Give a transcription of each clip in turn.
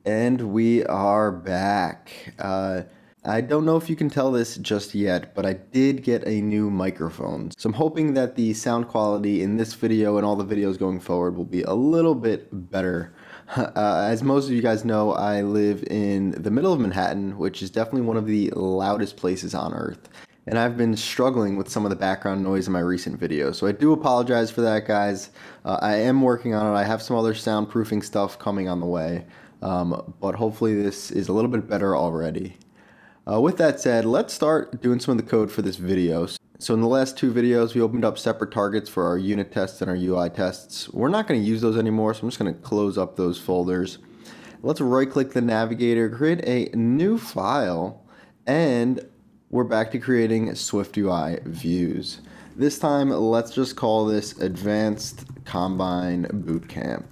And we are back. I don't know if you can tell this just yet, but I did get a new microphone. So I'm hoping that the sound quality in this video and all the videos going forward will be a little bit better. As most of you guys know, I live in the middle of Manhattan, which is definitely one of the loudest places on earth. And I've been struggling with some of the background noise in my recent videos. So I do apologize for that, guys. I am working on it. I have some other soundproofing stuff coming on the way. But hopefully this is a little bit better already. With that said, let's start doing some of the code for this video. So in the last two videos, we opened up separate targets for our unit tests and our UI tests. We're not going to use those anymore, so I'm just going to close up those folders. Let's right-click the navigator, create a new file, and we're back to creating SwiftUI views. This time, let's just call this Advanced Combine Bootcamp.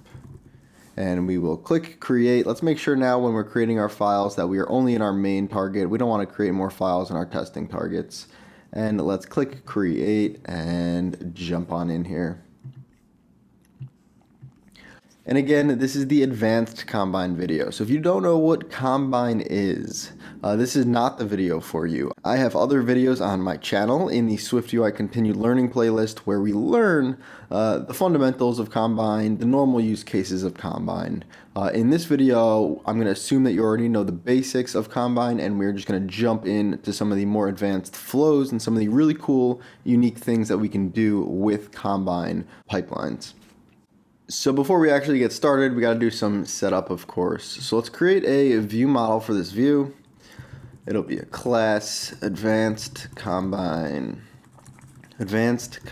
And we will click create. Let's make sure now when we're creating our files that we are only in our main target. We don't want to create more files in our testing targets. And let's click create and jump on in here. And again, this is the advanced Combine video. So if you don't know what Combine is, this is not the video for you. I have other videos on my channel in the SwiftUI Continued Learning playlist where we learn the fundamentals of Combine, the normal use cases of Combine. In this video, I'm going to assume that you already know the basics of Combine, and we're just going to jump into some of the more advanced flows and some of the really cool, unique things that we can do with Combine pipelines. So before we actually get started, we got to do some setup, of course. So let's create a view model for this view. It'll be a class Advanced Combine Bootcamp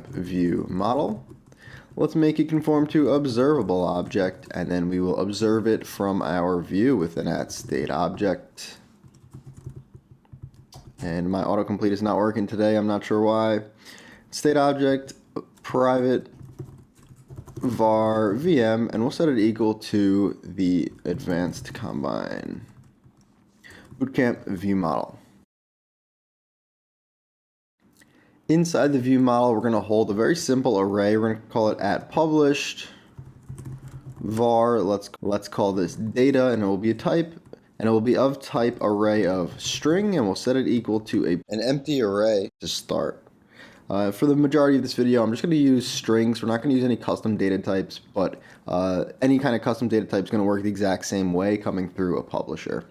view model. Let's make it conform to observable object, and then we will observe it from our view with an @state object. And my autocomplete is not working today. I'm not sure why. State object private var VM, and we'll set it equal to the Advanced Combine Bootcamp view model. Inside the view model, we're going to hold a very simple array. We're going to call it @published var. Let's call this data, and it will be a type, and it will be of type array of string, and we'll set it equal to an empty array to start. For the majority of this video, I'm just going to use strings. We're not going to use any custom data types, but any kind of custom data type is going to work the exact same way coming through a publisher.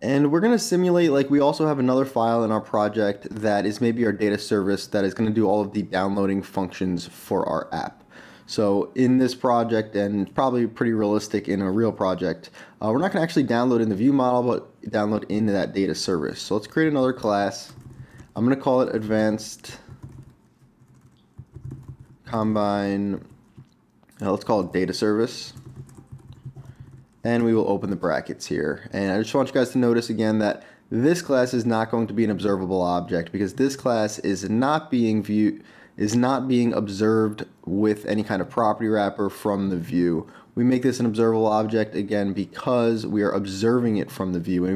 And we're going to simulate, like, we also have another file in our project that is maybe our data service that is going to do all of the downloading functions for our app. So in this project, and probably pretty realistic in a real project, we're not going to actually download in the view model, but download into that data service. So let's create another class. I'm going to call it Advanced Combine, let's call it Data Service. And we will open the brackets here. And I just want you guys to notice again that this class is not going to be an observable object because this class is not being observed with any kind of property wrapper from the view. We make this an observable object again because we are observing it from the view,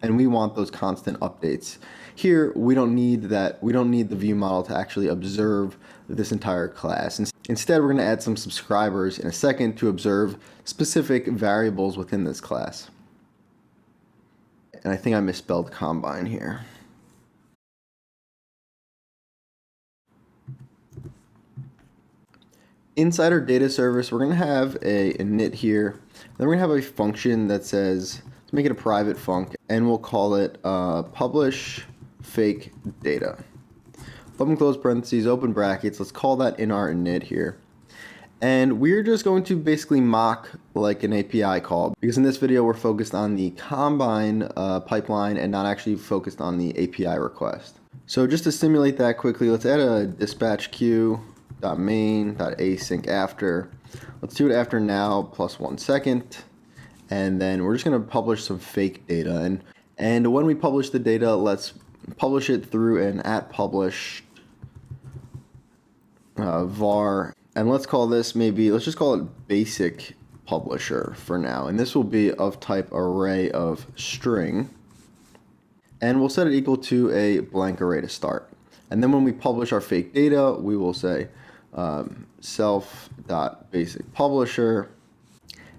and we want those constant updates. Here we don't need that. We don't need the view model to actually observe this entire class. Instead, we're going to add some subscribers in a second to observe specific variables within this class. And I think I misspelled Combine here. Inside our data service, we're going to have a init here. Then we're going to have a function that says, let's make it a private func, and we'll call it publish fake data. Open close parentheses, open brackets. Let's call that in our init here. And we're just going to basically mock like an API call, because in this video we're focused on the Combine pipeline and not actually focused on the API request. So just to simulate that quickly, let's add a dispatch queue.main.async after. Let's do it after now plus 1 second. And then we're just going to publish some fake data. And when we publish the data, let's publish it through an @published var. And let's call this let's just call it basic publisher for now. And this will be of type array of string. And we'll set it equal to a blank array to start. And then when we publish our fake data, we will say self.basic publisher.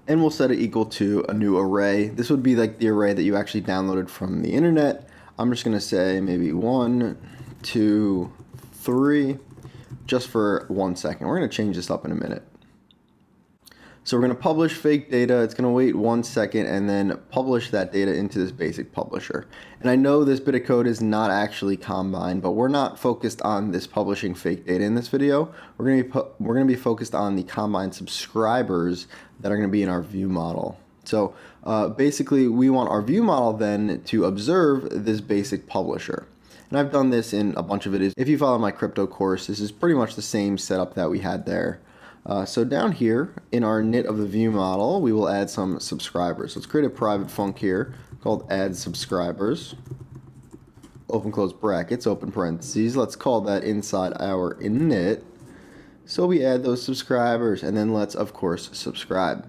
and we'll set it equal to a new array. This would be like the array that you actually downloaded from the internet. I'm just going to say maybe 1, 2, 3, just for 1 second. We're going to change this up in a minute. So we're going to publish fake data. It's going to wait 1 second and then publish that data into this basic publisher. And I know this bit of code is not actually Combine, but we're not focused on this publishing fake data in this video. We're going to be focused on the Combine subscribers that are going to be in our view model. So basically, we want our view model then to observe this basic publisher. And I've done this in a bunch of videos. If you follow my crypto course, this is pretty much the same setup that we had there. So down here in our init of the view model, we will add some subscribers. Let's create a private func here called add subscribers. Open close brackets, open parentheses. Let's call that inside our init. So we add those subscribers and then let's of course subscribe.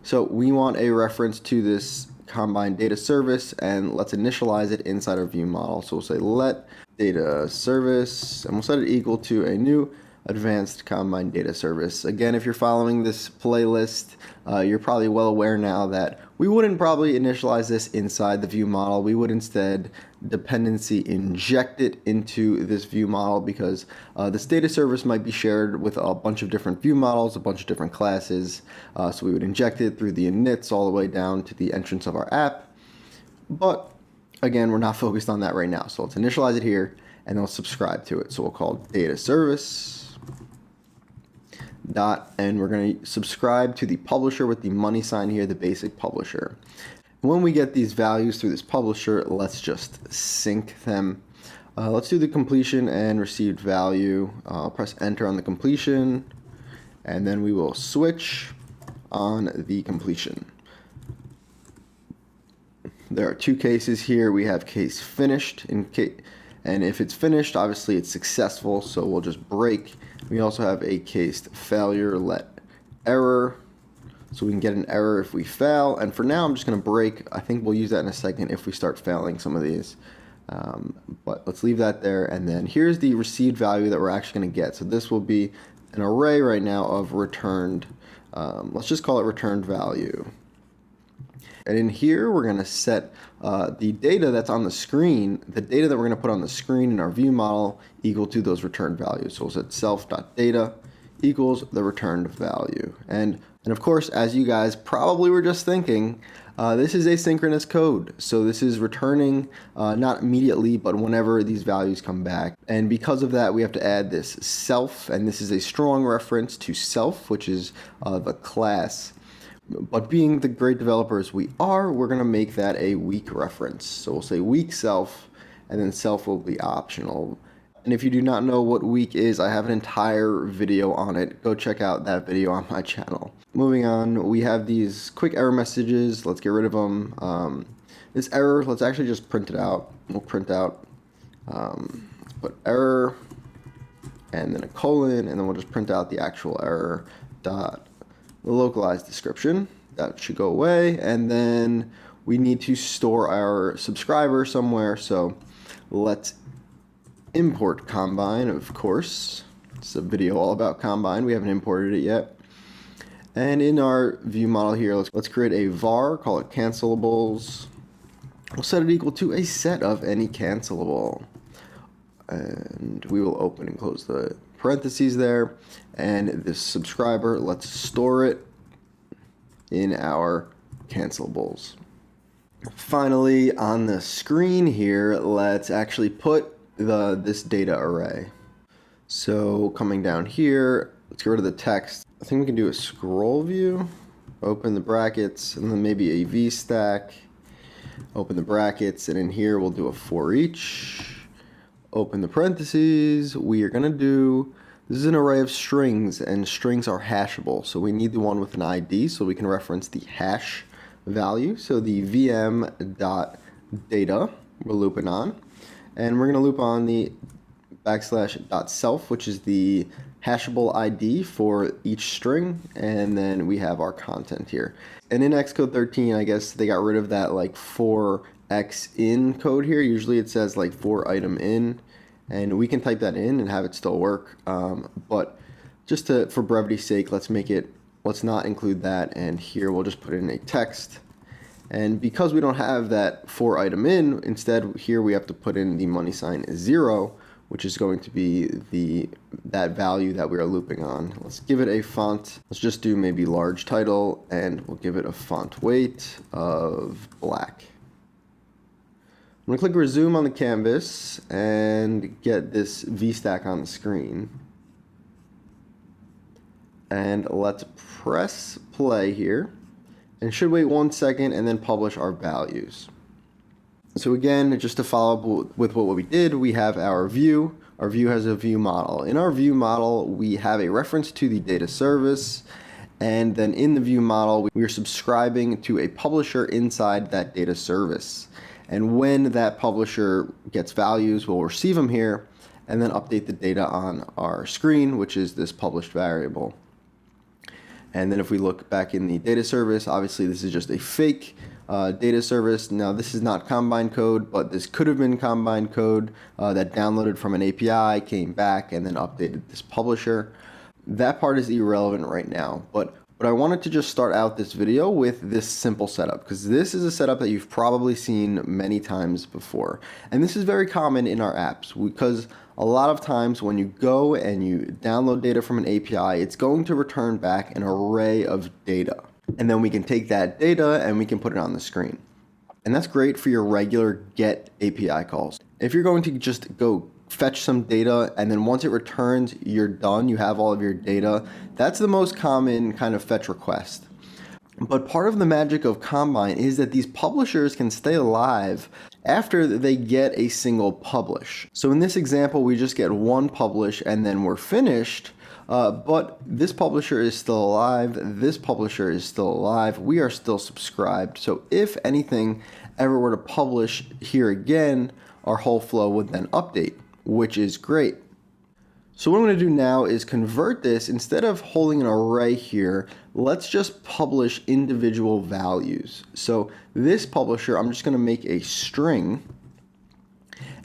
So we want a reference to this Combine data service and let's initialize it inside our view model. So we'll say let data service and we'll set it equal to a new advanced Combine data service. Again, if you're following this playlist, you're probably well aware now that we wouldn't probably initialize this inside the view model. We would instead dependency inject it into this view model because this data service might be shared with a bunch of different view models, a bunch of different classes. So we would inject it through the inits all the way down to the entrance of our app. But again, we're not focused on that right now. So let's initialize it here and then we'll subscribe to it. So we'll call data service dot, and we're going to subscribe to the publisher with the money sign here, the basic publisher. When we get these values through this publisher, let's just sync them. Let's do the completion and received value. I'll press enter on the completion, and then we will switch on the completion. There are two cases here. We have case finished, and if it's finished, obviously it's successful, so we'll just break. We also have a case failure, let error, so we can get an error if we fail. And for now, I'm just going to break. I think we'll use that in a second if we start failing some of these. But let's leave that there. And then here's the received value that we're actually going to get. So this will be an array right now of returned, let's just call it returned value. And in here, we're going to set the data that's on the screen, the data that we're going to put on the screen in our view model equal to those returned values. So we'll set self.data equals the returned value. And of course, as you guys probably were just thinking, this is asynchronous code. So this is returning not immediately, but whenever these values come back. And because of that, we have to add this self, and this is a strong reference to self, which is the class. But being the great developers we are, we're going to make that a weak reference. So we'll say weak self, and then self will be optional. And if you do not know what weak is, I have an entire video on it. Go check out that video on my channel. Moving on, we have these quick error messages. Let's get rid of them. This error, let's actually just print it out. We'll print out, let's put error, and then a colon, and then we'll just print out the actual error dot the localized description. That should go away, and then we need to store our subscriber somewhere, so let's import Combine, of course. It's a video all about Combine. We haven't imported it yet. And in our view model here, let's create a var, call it cancellables. We'll set it equal to a set of any cancelable. And we will open and close the parentheses there, and this subscriber, let's store it in our cancellables. Finally, on the screen here, let's actually put this data array. So coming down here, let's get rid of the text. I think we can do a scroll view, open the brackets, and then maybe a v stack, open the brackets, and in here we'll do a for each. Open the parentheses. We are going to do, this is an array of strings, and strings are hashable. So we need the one with an ID so we can reference the hash value. So the vm.data, we're looping on. And we're going to loop on the \self, which is the hashable ID for each string. And then we have our content here. And in Xcode 13, I guess they got rid of that like for X in code here. Usually it says like for item in, and we can type that in and have it still work. But just for brevity's sake, let's make it let's not include that, and here we'll just put in a text. And because we don't have that for item in, instead here we have to put in the money sign 0, which is going to be that value that we are looping on. Let's give it a font. Let's just do maybe large title, and we'll give it a font weight of black. I'm gonna click resume on the canvas and get this VStack on the screen. And let's press play here. And should wait 1 second and then publish our values. So again, just to follow up with what we did, we have our view. Our view has a view model. In our view model, we have a reference to the data service. And then in the view model, we are subscribing to a publisher inside that data service. And when that publisher gets values, we'll receive them here and then update the data on our screen, which is this published variable. And then if we look back in the data service, obviously this is just a fake data service. Now this is not Combine code, but this could have been Combine code that downloaded from an API, came back, and then updated this publisher. That part is irrelevant right now, but I wanted to just start out this video with this simple setup, because this is a setup that you've probably seen many times before. And this is very common in our apps, because a lot of times when you go and you download data from an API, it's going to return back an array of data. And then we can take that data and we can put it on the screen. And that's great for your regular GET API calls. If you're going to just go fetch some data and then once it returns, you're done, you have all of your data, that's the most common kind of fetch request. But part of the magic of Combine is that these publishers can stay alive after they get a single publish. So in this example, we just get one publish and then we're finished, but this publisher is still alive, this publisher is still alive, we are still subscribed. So if anything ever were to publish here again, our whole flow would then update, which is great. So what I'm going to do now is convert this. Instead of holding an array here, let's just publish individual values. So this publisher, I'm just going to make a string.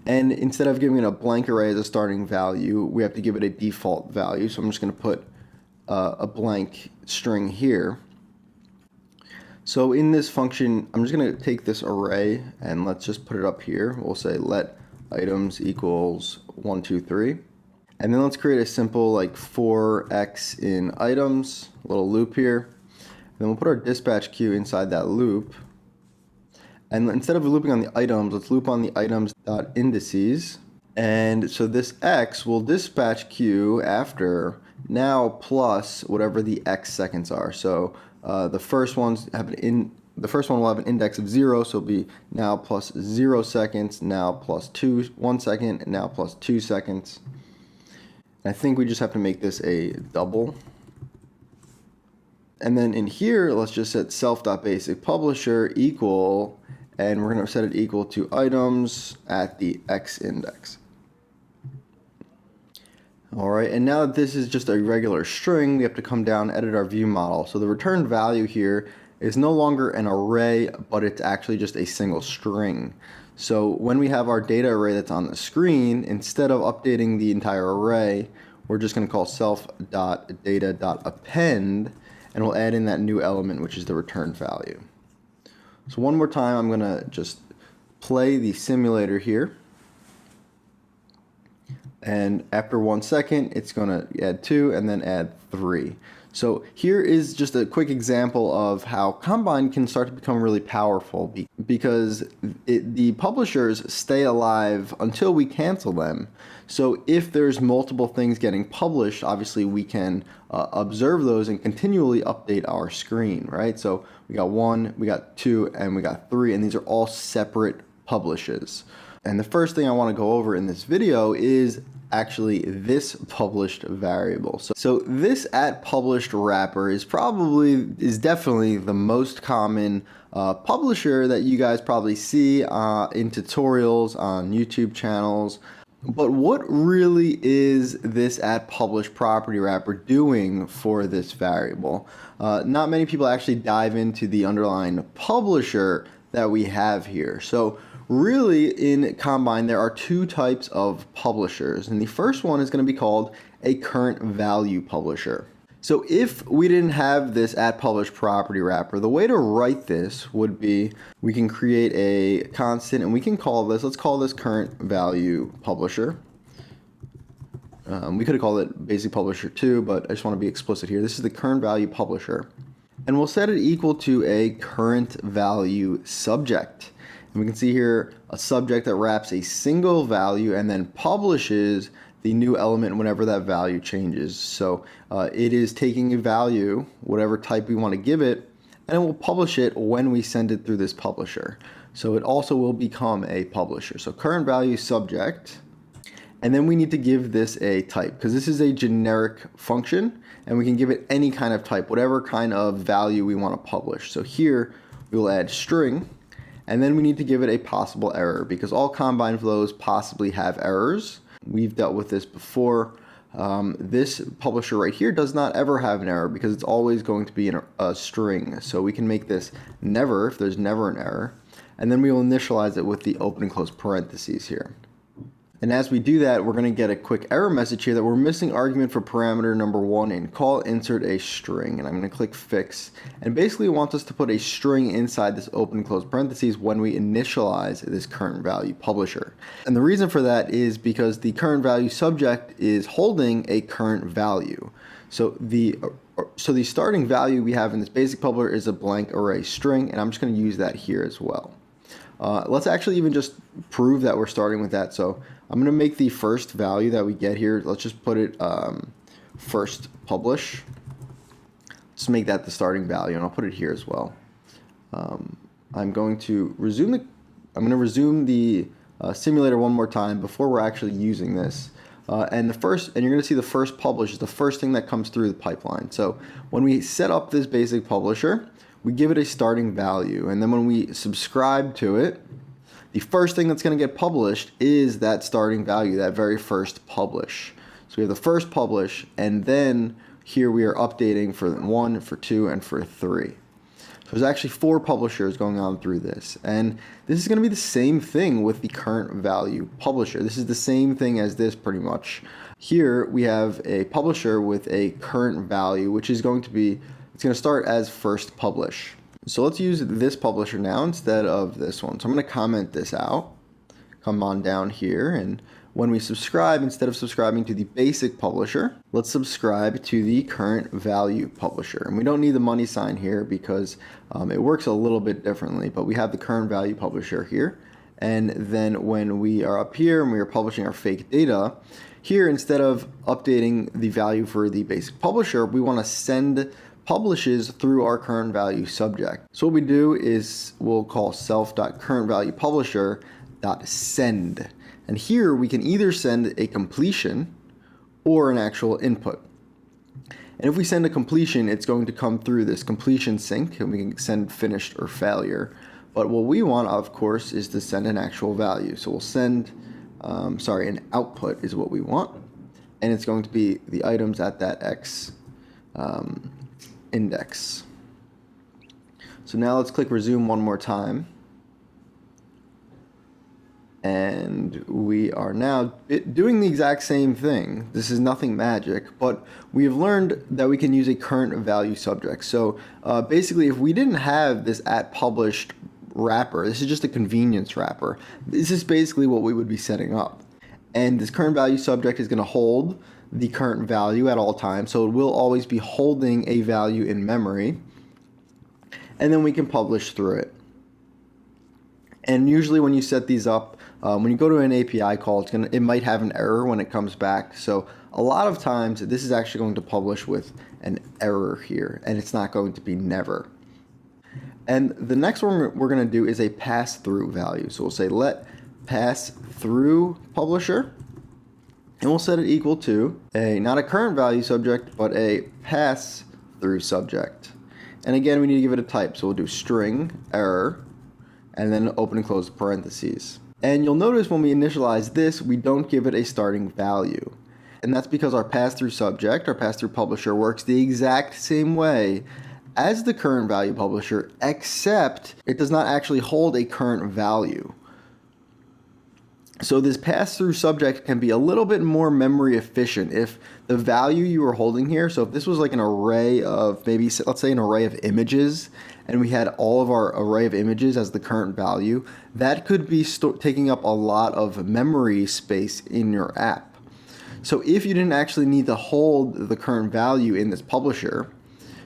And instead of giving it a blank array as a starting value, we have to give it a default value. So I'm just going to put a blank string here. So in this function, I'm just going to take this array and let's just put it up here. We'll say let items equals 1, 2, 3. And then let's create a simple like for x in items, a little loop here. And then we'll put our dispatch queue inside that loop. And instead of looping on the items, let's loop on the items.indices. And so this x will dispatch queue after now plus whatever the x seconds are. So the first one will have an index of 0, so it'll be now plus 0 seconds, now plus 1 second, and now plus 2 seconds. I think we just have to make this a double. And then in here, let's just set self.basicPublisher equal, and we're going to set it equal to items at the x index. All right, and now that this is just a regular string, we have to come down, edit our view model. So the return value here is no longer an array, but it's actually just a single string. So when we have our data array that's on the screen, instead of updating the entire array, we're just going to call self.data.append, and we'll add in that new element, which is the return value. So one more time, I'm going to just play the simulator here. And after 1 second, it's going to add 2 and then add 3. So here is just a quick example of how Combine can start to become really powerful because the publishers stay alive until we cancel them. So if there's multiple things getting published, obviously we can observe those and continually update our screen, right? So we got 1, we got 2, and we got 3, and these are all separate publishes. And the first thing I want to go over in this video is actually this published variable. So this @published wrapper is definitely the most common publisher that you guys probably see in tutorials on YouTube channels. But what really is this @published property wrapper doing for this variable? Not many people actually dive into the underlying publisher that we have here. So really, in Combine, there are 2 types of publishers, and the first one is going to be called a current value publisher. So if we didn't have this @publish property wrapper, the way to write this would be we can create a constant and we can call this, let's call this current value publisher. We could have called it basic publisher too, but I just want to be explicit here. This is the current value publisher. And we'll set it equal to a current value subject. And we can see here a subject that wraps a single value and then publishes the new element whenever that value changes. So it is taking a value, whatever type we want to give it, and it will publish it when we send it through this publisher. So it also will become a publisher. So current value subject, and then we need to give this a type because this is a generic function and we can give it any kind of type, whatever kind of value we want to publish. So here we will add string, and then we need to give it a possible error because all combine flows possibly have errors. We've dealt with this before. This publisher right here does not ever have an error because it's always going to be a string. So we can make this never if there's never an error. And then we will initialize it with the open and close parentheses here. And as we do that, we're going to get a quick error message here that we're missing argument for parameter number 1 in call insert a string. And I'm going to click fix. And basically it wants us to put a string inside this open and close parentheses when we initialize this current value publisher. And the reason for that is because the current value subject is holding a current value. So the starting value we have in this basic publisher is a blank array string, and I'm just going to use that here as well. Let's actually even just prove that we're starting with that. So I'm going to make the first value that we get here, let's just put it first publish. Let's make that the starting value, and I'll put it here as well. I'm going to resume the simulator one more time before we're actually using this. And you're going to see the first publish is the first thing that comes through the pipeline. So when we set up this basic publisher, we give it a starting value, and then when we subscribe to it, the first thing that's going to get published is that starting value, that very first publish. So we have the first publish, and then here we are updating for 1, for 2, and for 3. So there's actually 4 publishers going on through this, and this is going to be the same thing with the current value publisher. This is the same thing as this pretty much. Here we have a publisher with a current value, which is going to start as first publish. So let's use this publisher now instead of this one. So I'm going to comment this out, come on down here, and when we subscribe, instead of subscribing to the basic publisher, let's subscribe to the current value publisher. And we don't need the money sign here because it works a little bit differently, but we have the current value publisher here. And then when we are up here and we are publishing our fake data, here instead of updating the value for the basic publisher, we want to send publishes through our current value subject. So what we do is we'll call self.currentValuePublisher.send. And here we can either send a completion or an actual input. And if we send a completion, it's going to come through this completion sync, and we can send finished or failure. But what we want, of course, is to send an actual value. So we'll send, an output is what we want. And it's going to be the items at that X index. So now let's click resume one more time. And we are now doing the exact same thing. This is nothing magic, but we have learned that we can use a current value subject. So basically, if we didn't have this @published wrapper, this is just a convenience wrapper. This is basically what we would be setting up. And this current value subject is going to hold the current value at all times. So it will always be holding a value in memory. And then we can publish through it. And usually when you set these up, when you go to an API call, it might have an error when it comes back. So a lot of times this is actually going to publish with an error here, and it's not going to be never. And the next one we're going to do is a pass-through value. So we'll say let pass-through publisher, and we'll set it equal to not a current value subject, but a pass-through subject. And again, we need to give it a type. So we'll do string error, and then open and close parentheses. And you'll notice when we initialize this, we don't give it a starting value. And that's because our pass-through subject, our pass-through publisher, works the exact same way as the current value publisher, except it does not actually hold a current value. So this pass-through subject can be a little bit more memory efficient if the value you were holding here, so if this was like an array of maybe, let's say an array of images, and we had all of our array of images as the current value, that could be taking up a lot of memory space in your app. So if you didn't actually need to hold the current value in this publisher,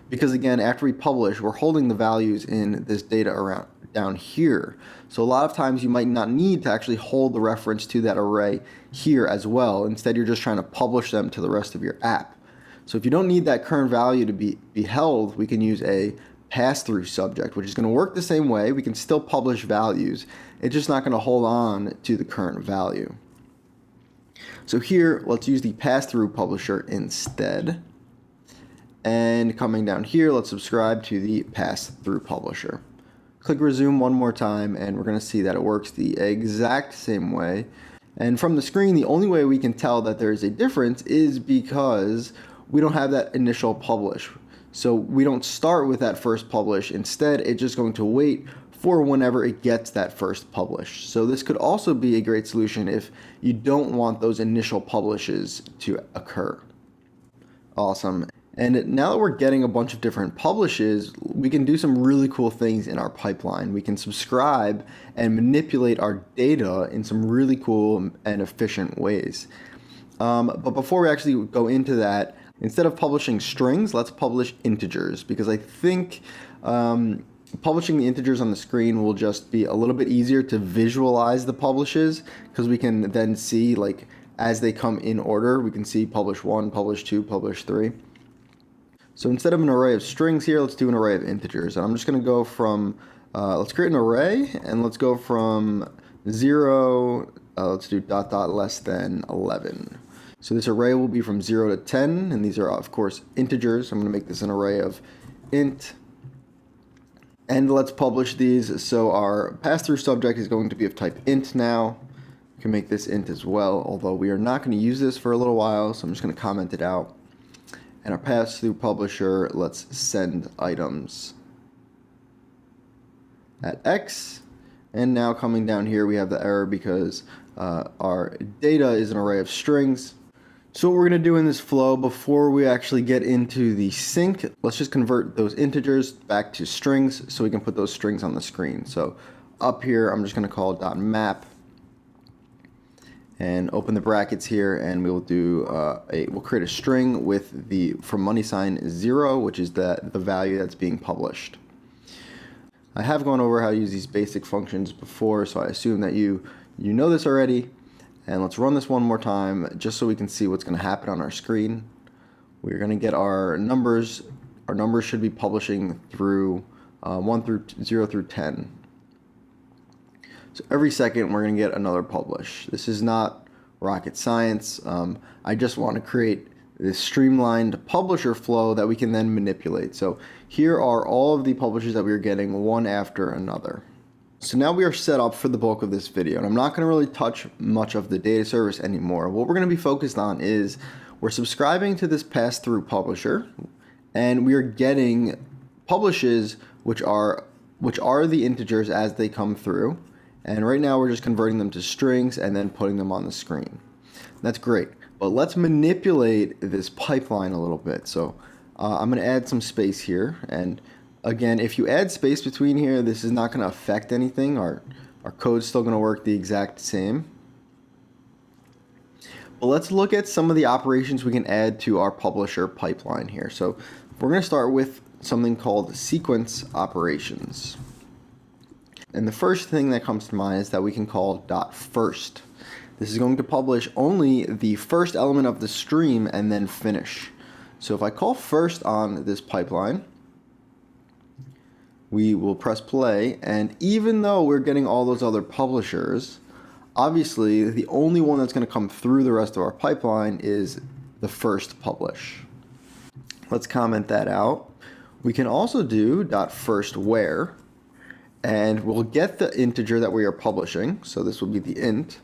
because again, after we publish, we're holding the values in this data around down here. So a lot of times you might not need to actually hold the reference to that array here as well. Instead, you're just trying to publish them to the rest of your app. So if you don't need that current value to be held, we can use a pass-through subject, which is going to work the same way. We can still publish values. It's just not going to hold on to the current value. So here, let's use the pass-through publisher instead. And coming down here, let's subscribe to the pass-through publisher. Click resume one more time, and we're going to see that it works the exact same way. And from the screen, the only way we can tell that there is a difference is because we don't have that initial publish. So we don't start with that first publish. Instead, it's just going to wait for whenever it gets that first publish. So this could also be a great solution if you don't want those initial publishes to occur. Awesome. And now that we're getting a bunch of different publishes, we can do some really cool things in our pipeline. We can subscribe and manipulate our data in some really cool and efficient ways. But before we actually go into that, instead of publishing strings, let's publish integers, because I think publishing the integers on the screen will just be a little bit easier to visualize the publishes, because we can then see, like, as they come in order, we can see publish 1, publish 2, publish 3. So instead of an array of strings here, let's do an array of integers. And I'm just going to go from, let's create an array, and let's go from 0, let's do ... less than 11. So this array will be from 0 to 10, and these are, of course, integers. I'm going to make this an array of int. And let's publish these. So our pass-through subject is going to be of type int now. We can make this int as well, although we are not going to use this for a little while, so I'm just going to comment it out. And our pass-through publisher, let's send items at X. And now coming down here, we have the error because our data is an array of strings. So what we're going to do in this flow, before we actually get into the sync, let's just convert those integers back to strings so we can put those strings on the screen. So up here, I'm just going to call .map. And open the brackets here, and we'll do we'll create a string with the from $0, which is the value that's being published. I have gone over how to use these basic functions before, so I assume that you know this already. And let's run this one more time, just so we can see what's going to happen on our screen. We're going to get our numbers. Our numbers should be publishing through 0 through 10. So every second we're going to get another publish. This is not rocket science. I just want to create this streamlined publisher flow that we can then manipulate. So here are all of the publishers that we are getting one after another. So now we are set up for the bulk of this video, and I'm not going to really touch much of the data service anymore. What we're going to be focused on is we're subscribing to this pass-through publisher, and we are getting publishes which are the integers as they come through. And right now we're just converting them to strings and then putting them on the screen. That's great, but let's manipulate this pipeline a little bit. So I'm going to add some space here, and again, if you add space between here, this is not going to affect anything. Our code's still going to work the exact same. But let's look at some of the operations we can add to our publisher pipeline here. So we're going to start with something called sequence operations. And the first thing that comes to mind is that we can call .first. This is going to publish only the first element of the stream and then finish. So if I call first on this pipeline, we will press play, and even though we're getting all those other publishers, obviously the only one that's going to come through the rest of our pipeline is the first publish. Let's comment that out. We can also do .first where, and we'll get the integer that we are publishing, so this will be the int,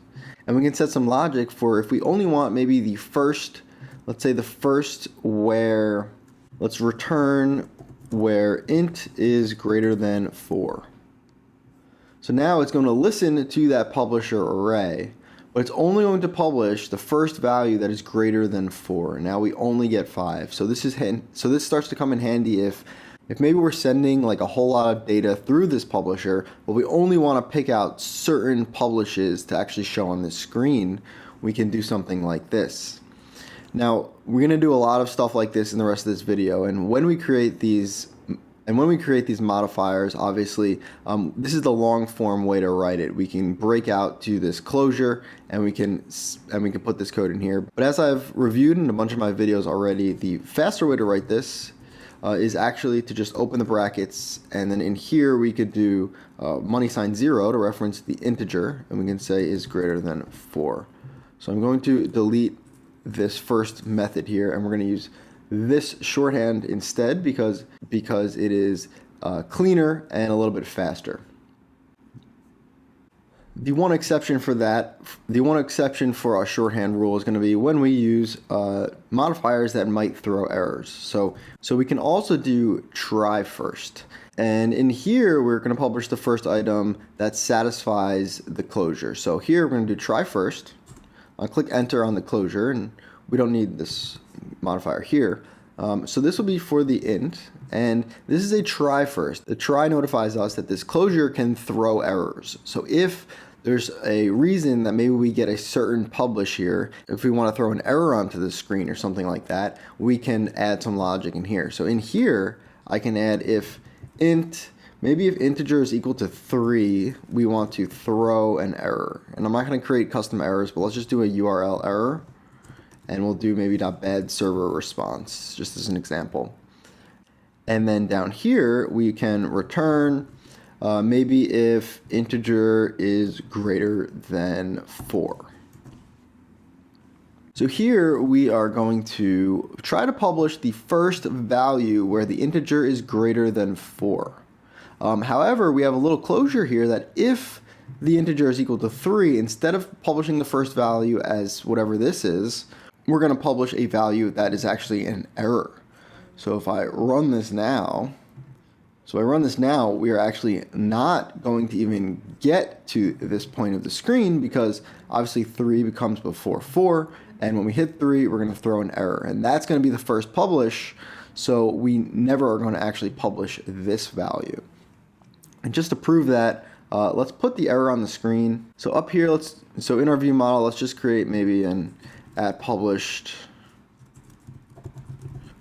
and we can set some logic for if we only want maybe the first, let's say the first where, let's return where int is greater than 4. So now it's going to listen to that publisher array, but it's only going to publish the first value that is greater than 4. Now we only get 5. So this starts to come in handy if maybe we're sending like a whole lot of data through this publisher, but we only want to pick out certain publishes to actually show on this screen. We can do something like this. Now we're going to do a lot of stuff like this in the rest of this video, and when we create these modifiers, obviously, this is the long form way to write it. We can break out to this closure, and we can put this code in here. But as I've reviewed in a bunch of my videos already, the faster way to write this is actually to just open the brackets, and then in here we could do $0 to reference the integer, and we can say is greater than 4. So I'm going to delete this first method here, and we're going to use this shorthand instead because it is cleaner and a little bit faster. The one exception for our shorthand rule is going to be when we use modifiers that might throw errors. So we can also do try first. And in here, we're going to publish the first item that satisfies the closure. So here we're going to do try first. I'll click enter on the closure, and we don't need this modifier here. So this will be for the int, and this is a try first. The try notifies us that this closure can throw errors. So if there's a reason that maybe we get a certain publish here, if we want to throw an error onto the screen or something like that, we can add some logic in here. So in here, I can add if integer is equal to 3, we want to throw an error. And I'm not going to create custom errors, but let's just do a URL error. And we'll do maybe .bad server response, just as an example. And then down here, we can return maybe if integer is greater than 4. So here we are going to try to publish the first value where the integer is greater than 4. However, we have a little closure here that if the integer is equal to 3, instead of publishing the first value as whatever this is, we're going to publish a value that is actually an error. So if I run this now, we are actually not going to even get to this point of the screen because obviously 3 becomes before 4, and when we hit 3, we're going to throw an error, and that's going to be the first publish, so we never are going to actually publish this value. And just to prove that, let's put the error on the screen. So up here, in our view model, let's just create maybe an @published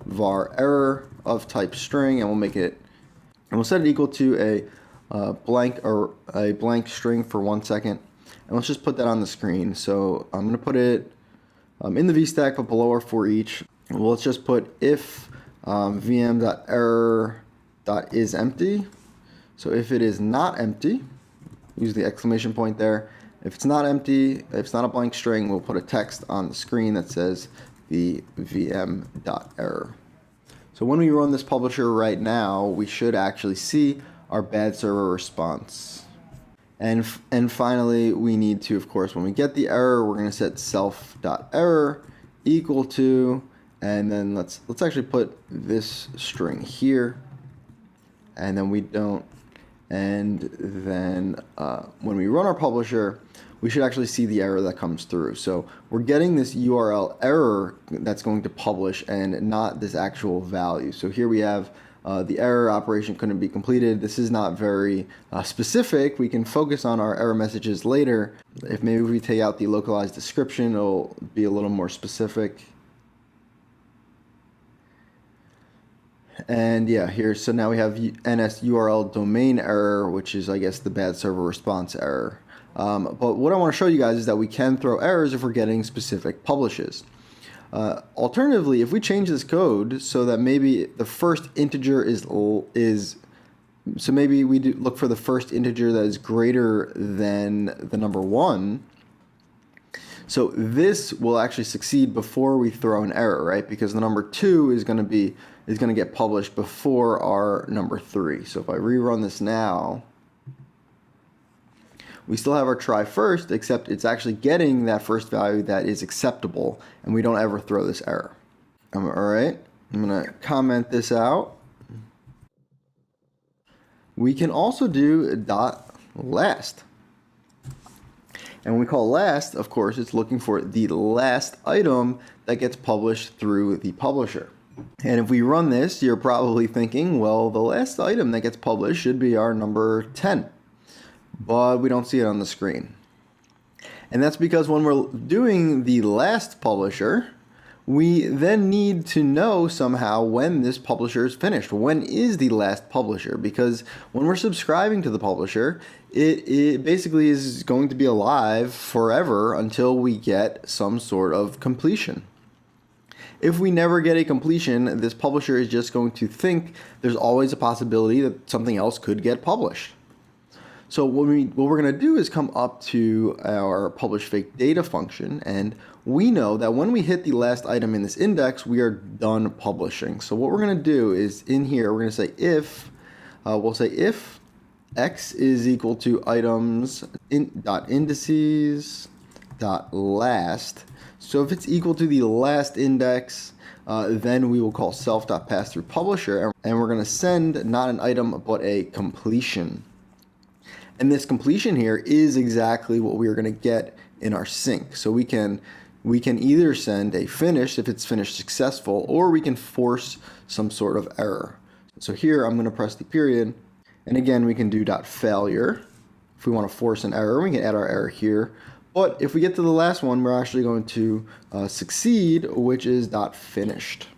var error of type string, and we'll set it equal to a blank string for 1 second, and let's just put that on the screen. So I'm going to put it in the vstack, but below our for each. Well, let's just put if vm.error.isEmpty. So if it is not empty, use the exclamation point there. If it's not empty, if it's not a blank string, we'll put a text on the screen that says the vm.error. So when we run this publisher right now, we should actually see our bad server response. And finally, we need to, of course, when we get the error, we're going to set self.error equal to, and then let's actually put this string here, and then when we run our publisher, we should actually see the error that comes through. So we're getting this URL error that's going to publish and not this actual value. So here we have the error operation couldn't be completed. This is not very specific. We can focus on our error messages later. If we take out the localized description, it'll be a little more specific. And yeah, here, so now we have NS URL domain error, which is, I guess, the bad server response error. But what I want to show you guys is that we can throw errors if we're getting specific publishes. Alternatively, if we change this code so that maybe the first integer so maybe we look for the first integer that is greater than the number 1. So this will actually succeed before we throw an error, right? Because the number 2 is going to get published before our number 3. So if I rerun this now, we still have our try first, except it's actually getting that first value that is acceptable, and we don't ever throw this error. All right, I'm gonna comment this out. We can also do .last. And when we call last, of course, it's looking for the last item that gets published through the publisher. And if we run this, you're probably thinking, well, the last item that gets published should be our number 10. But we don't see it on the screen. And that's because when we're doing the last publisher, we then need to know somehow when this publisher is finished. When is the last publisher? Because when we're subscribing to the publisher, it basically is going to be alive forever until we get some sort of completion. If we never get a completion, this publisher is just going to think there's always a possibility that something else could get published. So what we're going to do is come up to our publish fake data function, and we know that when we hit the last item in this index, we are done publishing. So what we're going to do is in here, we're going to say if, we'll say if x is equal to items dot indices dot last. So if it's equal to the last index, then we will call self.passthroughPublisher, and we're going to send not an item but a completion. And this completion here is exactly what we are going to get in our sync. So we can either send a finish if it's finished successful, or we can force some sort of error. So here I'm going to press the period, and again we can do .failure. If we want to force an error, we can add our error here. But if we get to the last one, we're actually going to succeed, which is .finished.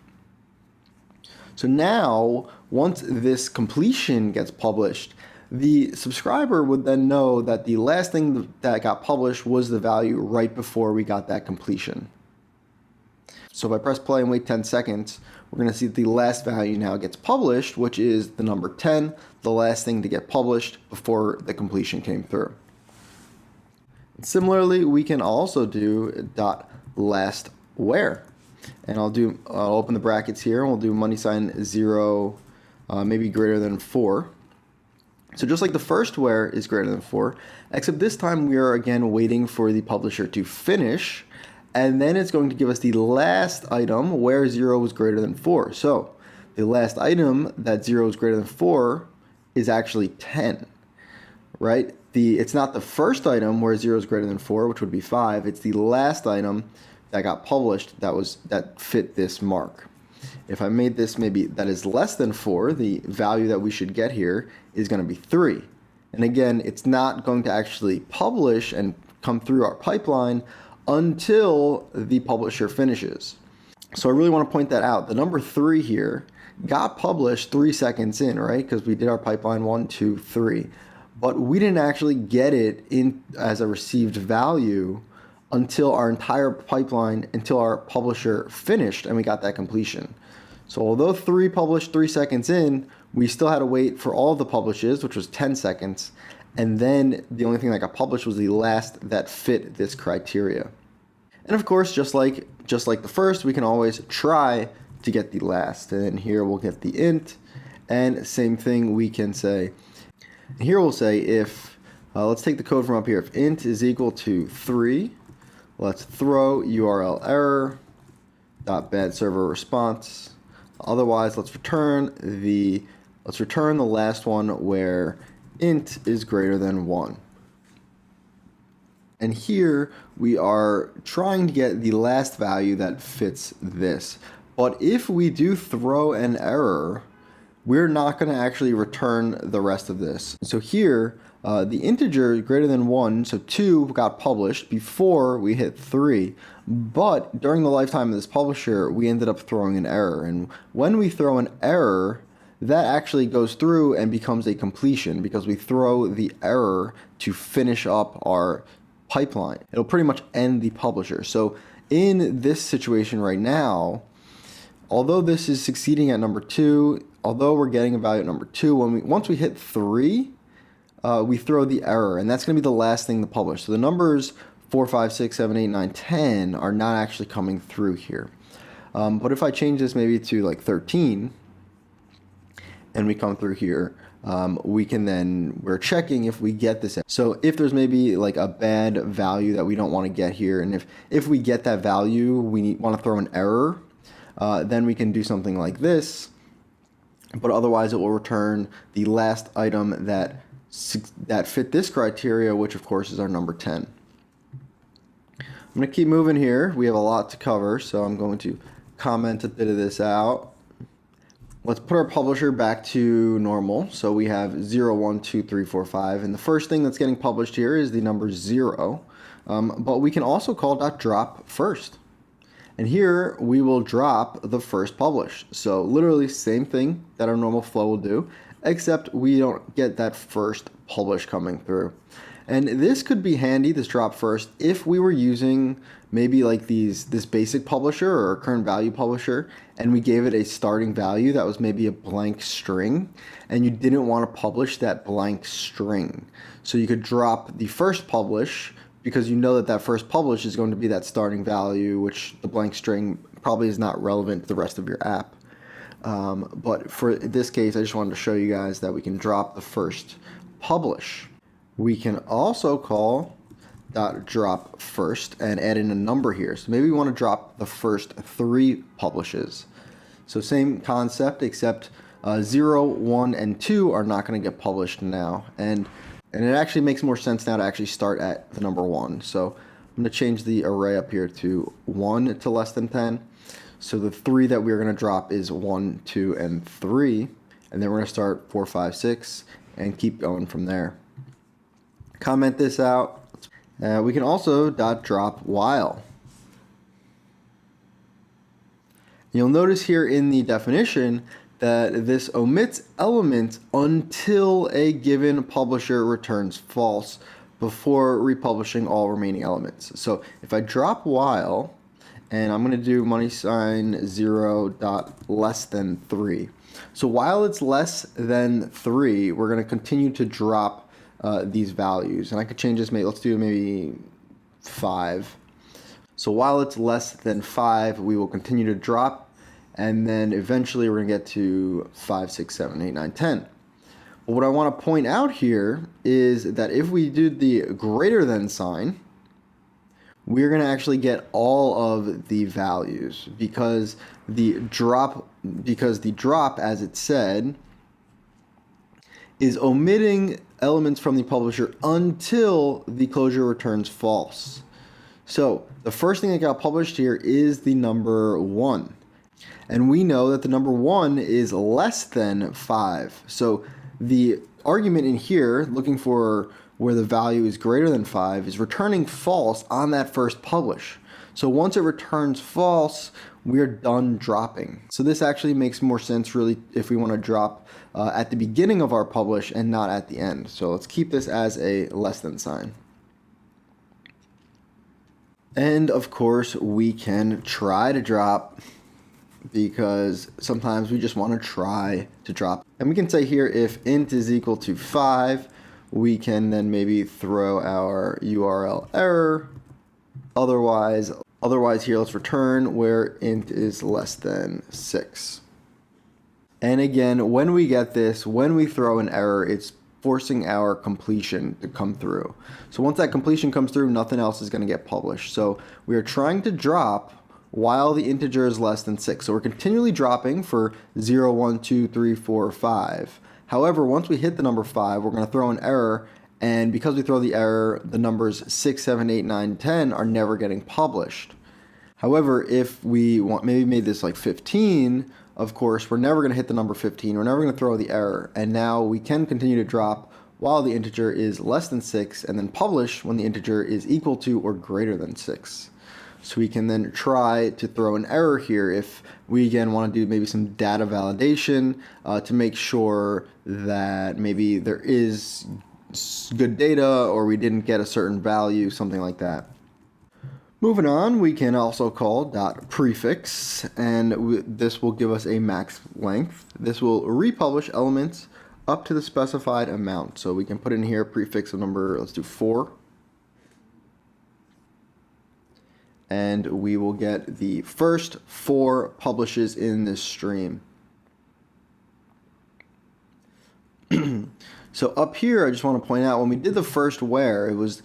So now, once this completion gets published, the subscriber would then know that the last thing that got published was the value right before we got that completion. So if I press play and wait 10 seconds, we're going to see that the last value now gets published, which is the number 10, the last thing to get published before the completion came through. Similarly, we can also do .lastWhere. And I'll open the brackets here, and we'll do money sign 0, maybe greater than 4. So just like the first where is greater than 4, except this time we are again waiting for the publisher to finish, and then it's going to give us the last item where 0 is greater than 4. So the last item that 0 is greater than 4 is actually 10, right? It's not the first item where 0 is greater than 4, which would be 5. It's the last item that got published that fit this mark. If I made this maybe that is less than 4, the value that we should get here is going to be 3. And again, it's not going to actually publish and come through our pipeline until the publisher finishes. So I really want to point that out. The number 3 here got published 3 seconds in, right? Because we did our pipeline 1, 2, 3. But we didn't actually get it in as a received value until our entire pipeline, until our publisher finished and we got that completion. So although 3 published 3 seconds in, we still had to wait for all of the publishes, which was 10 seconds, and then the only thing that got published was the last that fit this criteria. And of course, just like the first, we can always try to get the last. And then here we'll get the int, and same thing we can say. Here we'll say if, let's take the code from up here. If int is equal to 3, let's throw URL error .bad server response. Otherwise, let's return the last one where int is greater than 1. And here we are trying to get the last value that fits this. But if we do throw an error, we're not going to actually return the rest of this. So here, the integer greater than 1, so 2 got published before we hit 3, but during the lifetime of this publisher, we ended up throwing an error. And when we throw an error, that actually goes through and becomes a completion because we throw the error to finish up our pipeline. It'll pretty much end the publisher. So in this situation right now, although this is succeeding at number 2, although we're getting a value at number 2, once we hit 3, we throw the error, and that's going to be the last thing to publish. So the numbers 4, 5, 6, 7, 8, 9, 10 are not actually coming through here. But if I change this maybe to like 13, and we come through here, we're checking if we get this. So if there's maybe like a bad value that we don't want to get here, and if we get that value, we want to throw an error, then we can do something like this. But otherwise, it will return the last item that fit this criteria, which of course is our number 10. I'm going to keep moving here. We have a lot to cover, so I'm going to comment a bit of this out. Let's put our publisher back to normal. So we have 0, 1, 2, 3, 4, 5. And the first thing that's getting published here is the number 0. But we can also call .drop first. And here we will drop the first publish. So literally same thing that our normal flow will do, except we don't get that first publish coming through. And this could be handy, this drop first, if we were using maybe like this basic publisher or a current value publisher, and we gave it a starting value that was maybe a blank string, and you didn't want to publish that blank string. So you could drop the first publish because you know that that first publish is going to be that starting value, which the blank string probably is not relevant to the rest of your app. But for this case, I just wanted to show you guys that we can drop the first publish. We can also call .drop first and add in a number here. So maybe we want to drop the first 3 publishes. So same concept, except 0, 1, and 2 are not going to get published now. And it actually makes more sense now to actually start at the number 1. So I'm going to change the array up here to 1 to less than 10. So the 3 that we're going to drop is 1, 2, and 3. And then we're going to start 4, 5, 6 and keep going from there. Comment this out. We can also .drop while. You'll notice here in the definition that this omits elements until a given publisher returns false before republishing all remaining elements. So if I drop while, and I'm going to do money sign 0 dot less than 3. So while it's less than 3, we're going to continue to drop these values, and I could change this. Let's do maybe 5. So while it's less than 5, we will continue to drop, and then eventually we're gonna get to 5, 6, 7, 8, 9, 10. But what I want to point out here is that if we do the greater than sign, we're gonna actually get all of the values because the drop, as it said, is omitting elements from the publisher until the closure returns false. So the first thing that got published here is the number 1. And we know that the number 1 is less than 5. So the argument in here, looking for where the value is greater than 5, is returning false on that first publish. So once it returns false, we're done dropping. So this actually makes more sense really if we want to drop at the beginning of our publish and not at the end. So let's keep this as a less than sign. And of course we can try to drop, because sometimes we just want to try to drop. And we can say here if int is equal to 5, we can then maybe throw our URL error. Otherwise here let's return where int is less than 6. And again, when we get this, when we throw an error, it's forcing our completion to come through. So once that completion comes through, nothing else is going to get published. So we are trying to drop while the integer is less than 6. So we're continually dropping for 0, 1, 2, 3, 4, 5. However, once we hit the number 5, we're going to throw an error, and because we throw the error, the numbers 6, 7, 8, 9, 10 are never getting published. However, if we maybe made this like 15, of course, we're never going to hit the number 15. We're never going to throw the error. And now we can continue to drop while the integer is less than 6, and then publish when the integer is equal to or greater than 6. So we can then try to throw an error here if we again want to do maybe some data validation to make sure that maybe there is good data or we didn't get a certain value, something like that. Moving on, we can also call .prefix, and this will give us a max length. This will republish elements up to the specified amount. So we can put in here a prefix of number, let's do 4. And we will get the first 4 publishes in this stream. So up here, I just want to point out, when we did the first where, it was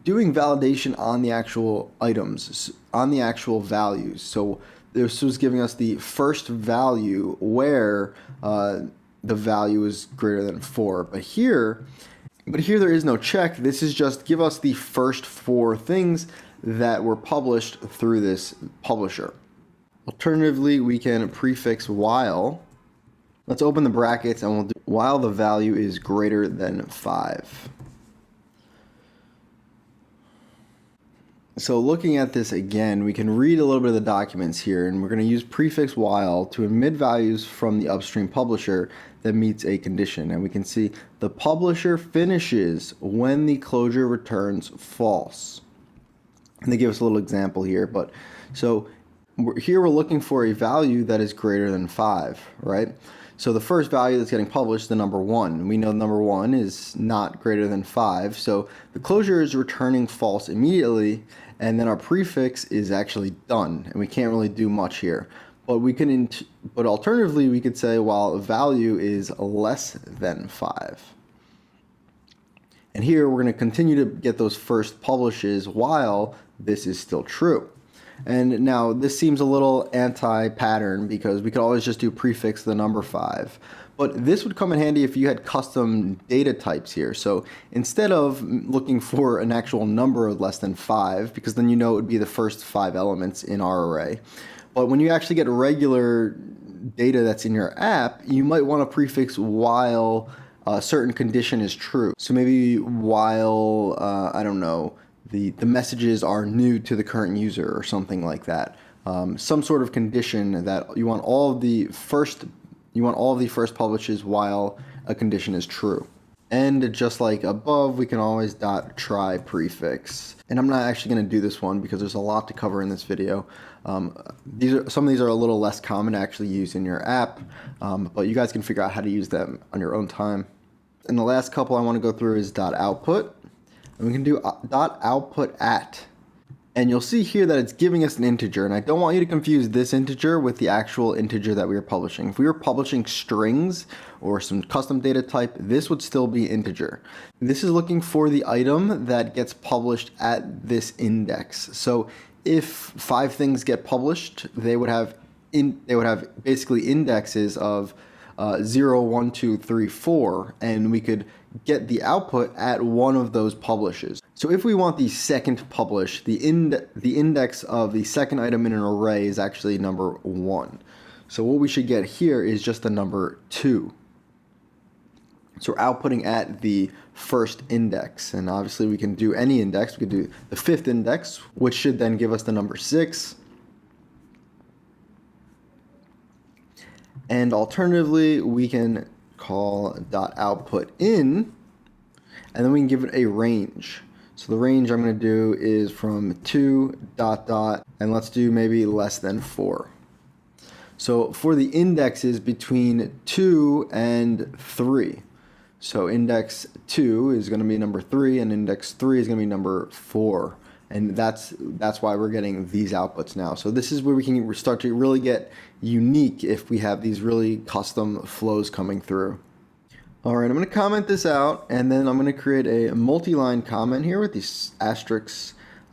doing validation on the actual items, on the actual values. So this was giving us the first value where the value is greater than 4. But here there is no check. This is just give us the first 4 things that were published through this publisher. Alternatively, we can prefix while. Let's open the brackets and we'll do while the value is greater than 5. So looking at this again, we can read a little bit of the documents here, and we're going to use prefix while to emit values from the upstream publisher that meets a condition. And we can see the publisher finishes when the closure returns false. And they give us a little example here, but so here we're looking for a value that is greater than 5, right? So the first value that's getting published, the number 1. We know number 1 is not greater than 5, so the closure is returning false immediately, and then our prefix is actually done, and we can't really do much here. But we can, but alternatively, we could say while a value is less than 5. And here we're going to continue to get those first publishes while this is still true. And now this seems a little anti-pattern because we could always just do prefix the number 5. But this would come in handy if you had custom data types here. So instead of looking for an actual number of less than 5, because then you know it would be the first 5 elements in our array. But when you actually get regular data that's in your app, you might want to prefix while a certain condition is true. So maybe while, I don't know, the messages are new to the current user or something like that. Some sort of condition that you want all of the first publishes while a condition is true. And just like above, we can always .try prefix. And I'm not actually going to do this one because there's a lot to cover in this video. Some of these are a little less common to actually use in your app, but you guys can figure out how to use them on your own time. And the last couple I want to go through is .output. And we can do .output at. And you'll see here that it's giving us an integer, and I don't want you to confuse this integer with the actual integer that we are publishing. If we were publishing strings or some custom data type, this would still be integer. This is looking for the item that gets published at this index. So if 5 things get published, they would have basically indexes of 0, 1, 2, 3, 4, and we could get the output at one of those publishes. So if we want the second publish, the index of the second item in an array is actually number 1. So what we should get here is just the number 2. So we're outputting at the first index, and obviously we can do any index. We could do the 5th index, which should then give us the number 6. And alternatively, we can call .output in, and then we can give it a range. So the range I'm going to do is from 2 ... and let's do maybe less than 4. So for the indexes between 2 and 3. So index 2 is going to be number 3, and index 3 is going to be number 4. And that's why we're getting these outputs now. So this is where we can start to really get unique if we have these really custom flows coming through. All right, I'm going to comment this out, and then I'm going to create a multi-line comment here with these asterisks, /,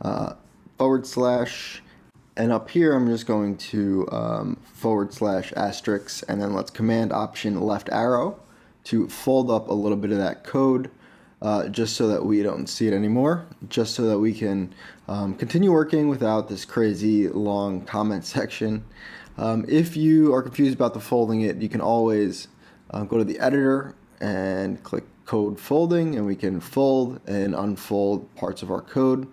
and up here I'm just going to / asterisks, and then let's Command Option left arrow to fold up a little bit of that code. Just so that we don't see it anymore, just so that we can continue working without this crazy long comment section. If you are confused about the folding it, you can always go to the editor and click code folding, and we can fold and unfold parts of our code.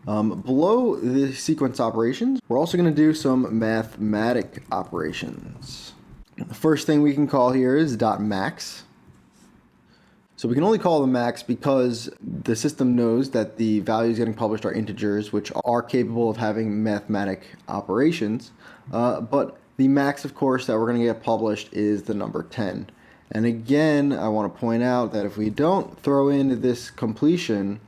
Below the sequence operations, we're also going to do some mathematic operations. The first thing we can call here is .max. So we can only call them max because the system knows that the values getting published are integers, which are capable of having mathematic operations. But the max, of course, that we're going to get published is the number 10. And again, I want to point out that if we don't throw in this completion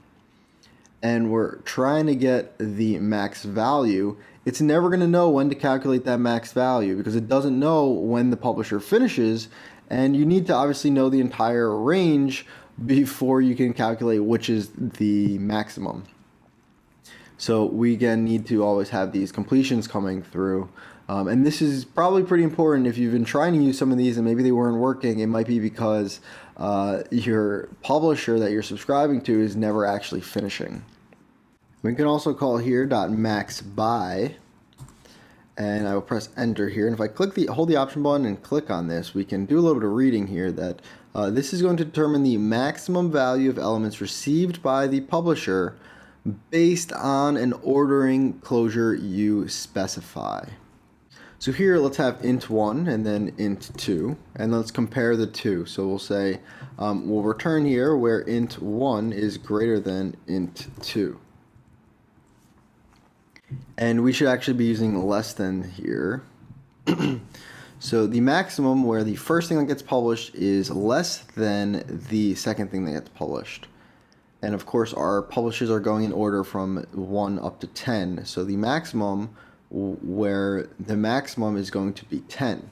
and we're trying to get the max value, it's never going to know when to calculate that max value because it doesn't know when the publisher finishes. And you need to obviously know the entire range before you can calculate which is the maximum. So we again need to always have these completions coming through. And this is probably pretty important if you've been trying to use some of these and maybe they weren't working. It might be because your publisher that you're subscribing to is never actually finishing. We can also call here .max by, and I will press enter here. And if I hold the option button and click on this, we can do a little bit of reading here that this is going to determine the maximum value of elements received by the publisher based on an ordering closure you specify. So here let's have int1 and then int2, and let's compare the two. So we'll say we'll return here where int1 is greater than int2. And we should actually be using less than here. So the maximum where the first thing that gets published is less than the second thing that gets published. And of course our publishes are going in order from 1 up to 10. So the maximum where the maximum is going to be 10.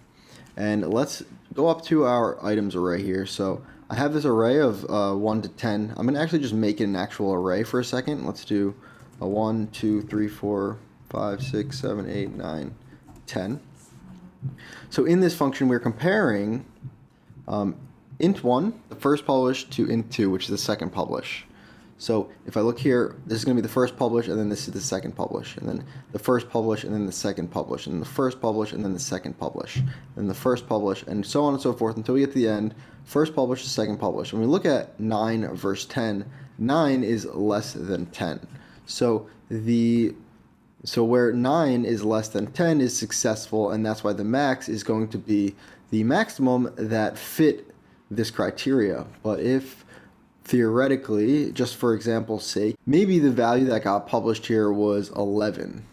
And let's go up to our items array here. So I have this array of 1 to 10. I'm going to actually just make it an actual array for a second. Let's do 1, 2, 3, 4, 5, 6, 7, 8, 9, 10. So in this function, we're comparing int1, the first publish, to int2, which is the second publish. So if I look here, this is going to be the first publish, and then this is the second publish, and then the first publish, and then the second publish, and the first publish, and then the second publish, and the first publish, and so on and so forth until we get to the end. First publish, second publish. When we look at 9 versus 10, 9 is less than 10. So where 9 is less than 10 is successful, and that's why the max is going to be the maximum that fit this criteria. But if theoretically, just for example's sake, maybe the value that got published here was 11.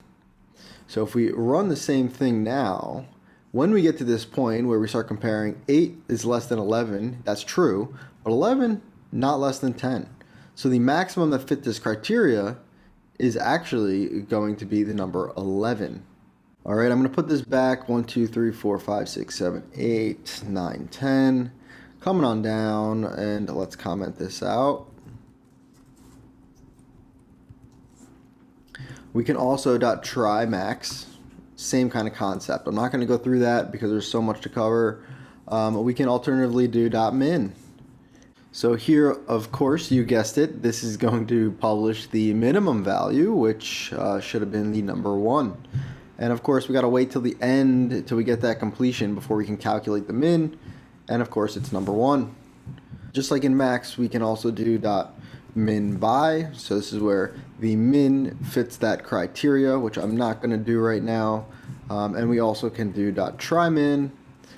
So if we run the same thing now, when we get to this point where we start comparing 8 is less than 11, that's true, but 11 not less than 10. So the maximum that fit this criteria is actually going to be the number 11. All right, I'm going to put this back 1, 2, 3, 4, 5, 6, 7, 8, 9, 10. Coming on down, and let's comment this out. We can also .try max, same kind of concept. I'm not going to go through that because there's so much to cover. We can alternatively do .min. So here, of course, you guessed it, this is going to publish the minimum value, which should have been the number 1. And of course, we got to wait till the end till we get that completion before we can calculate the min. And of course, it's number 1. Just like in max, we can also do .min by. So this is where the min fits that criteria, which I'm not going to do right now. And we also can do .try min,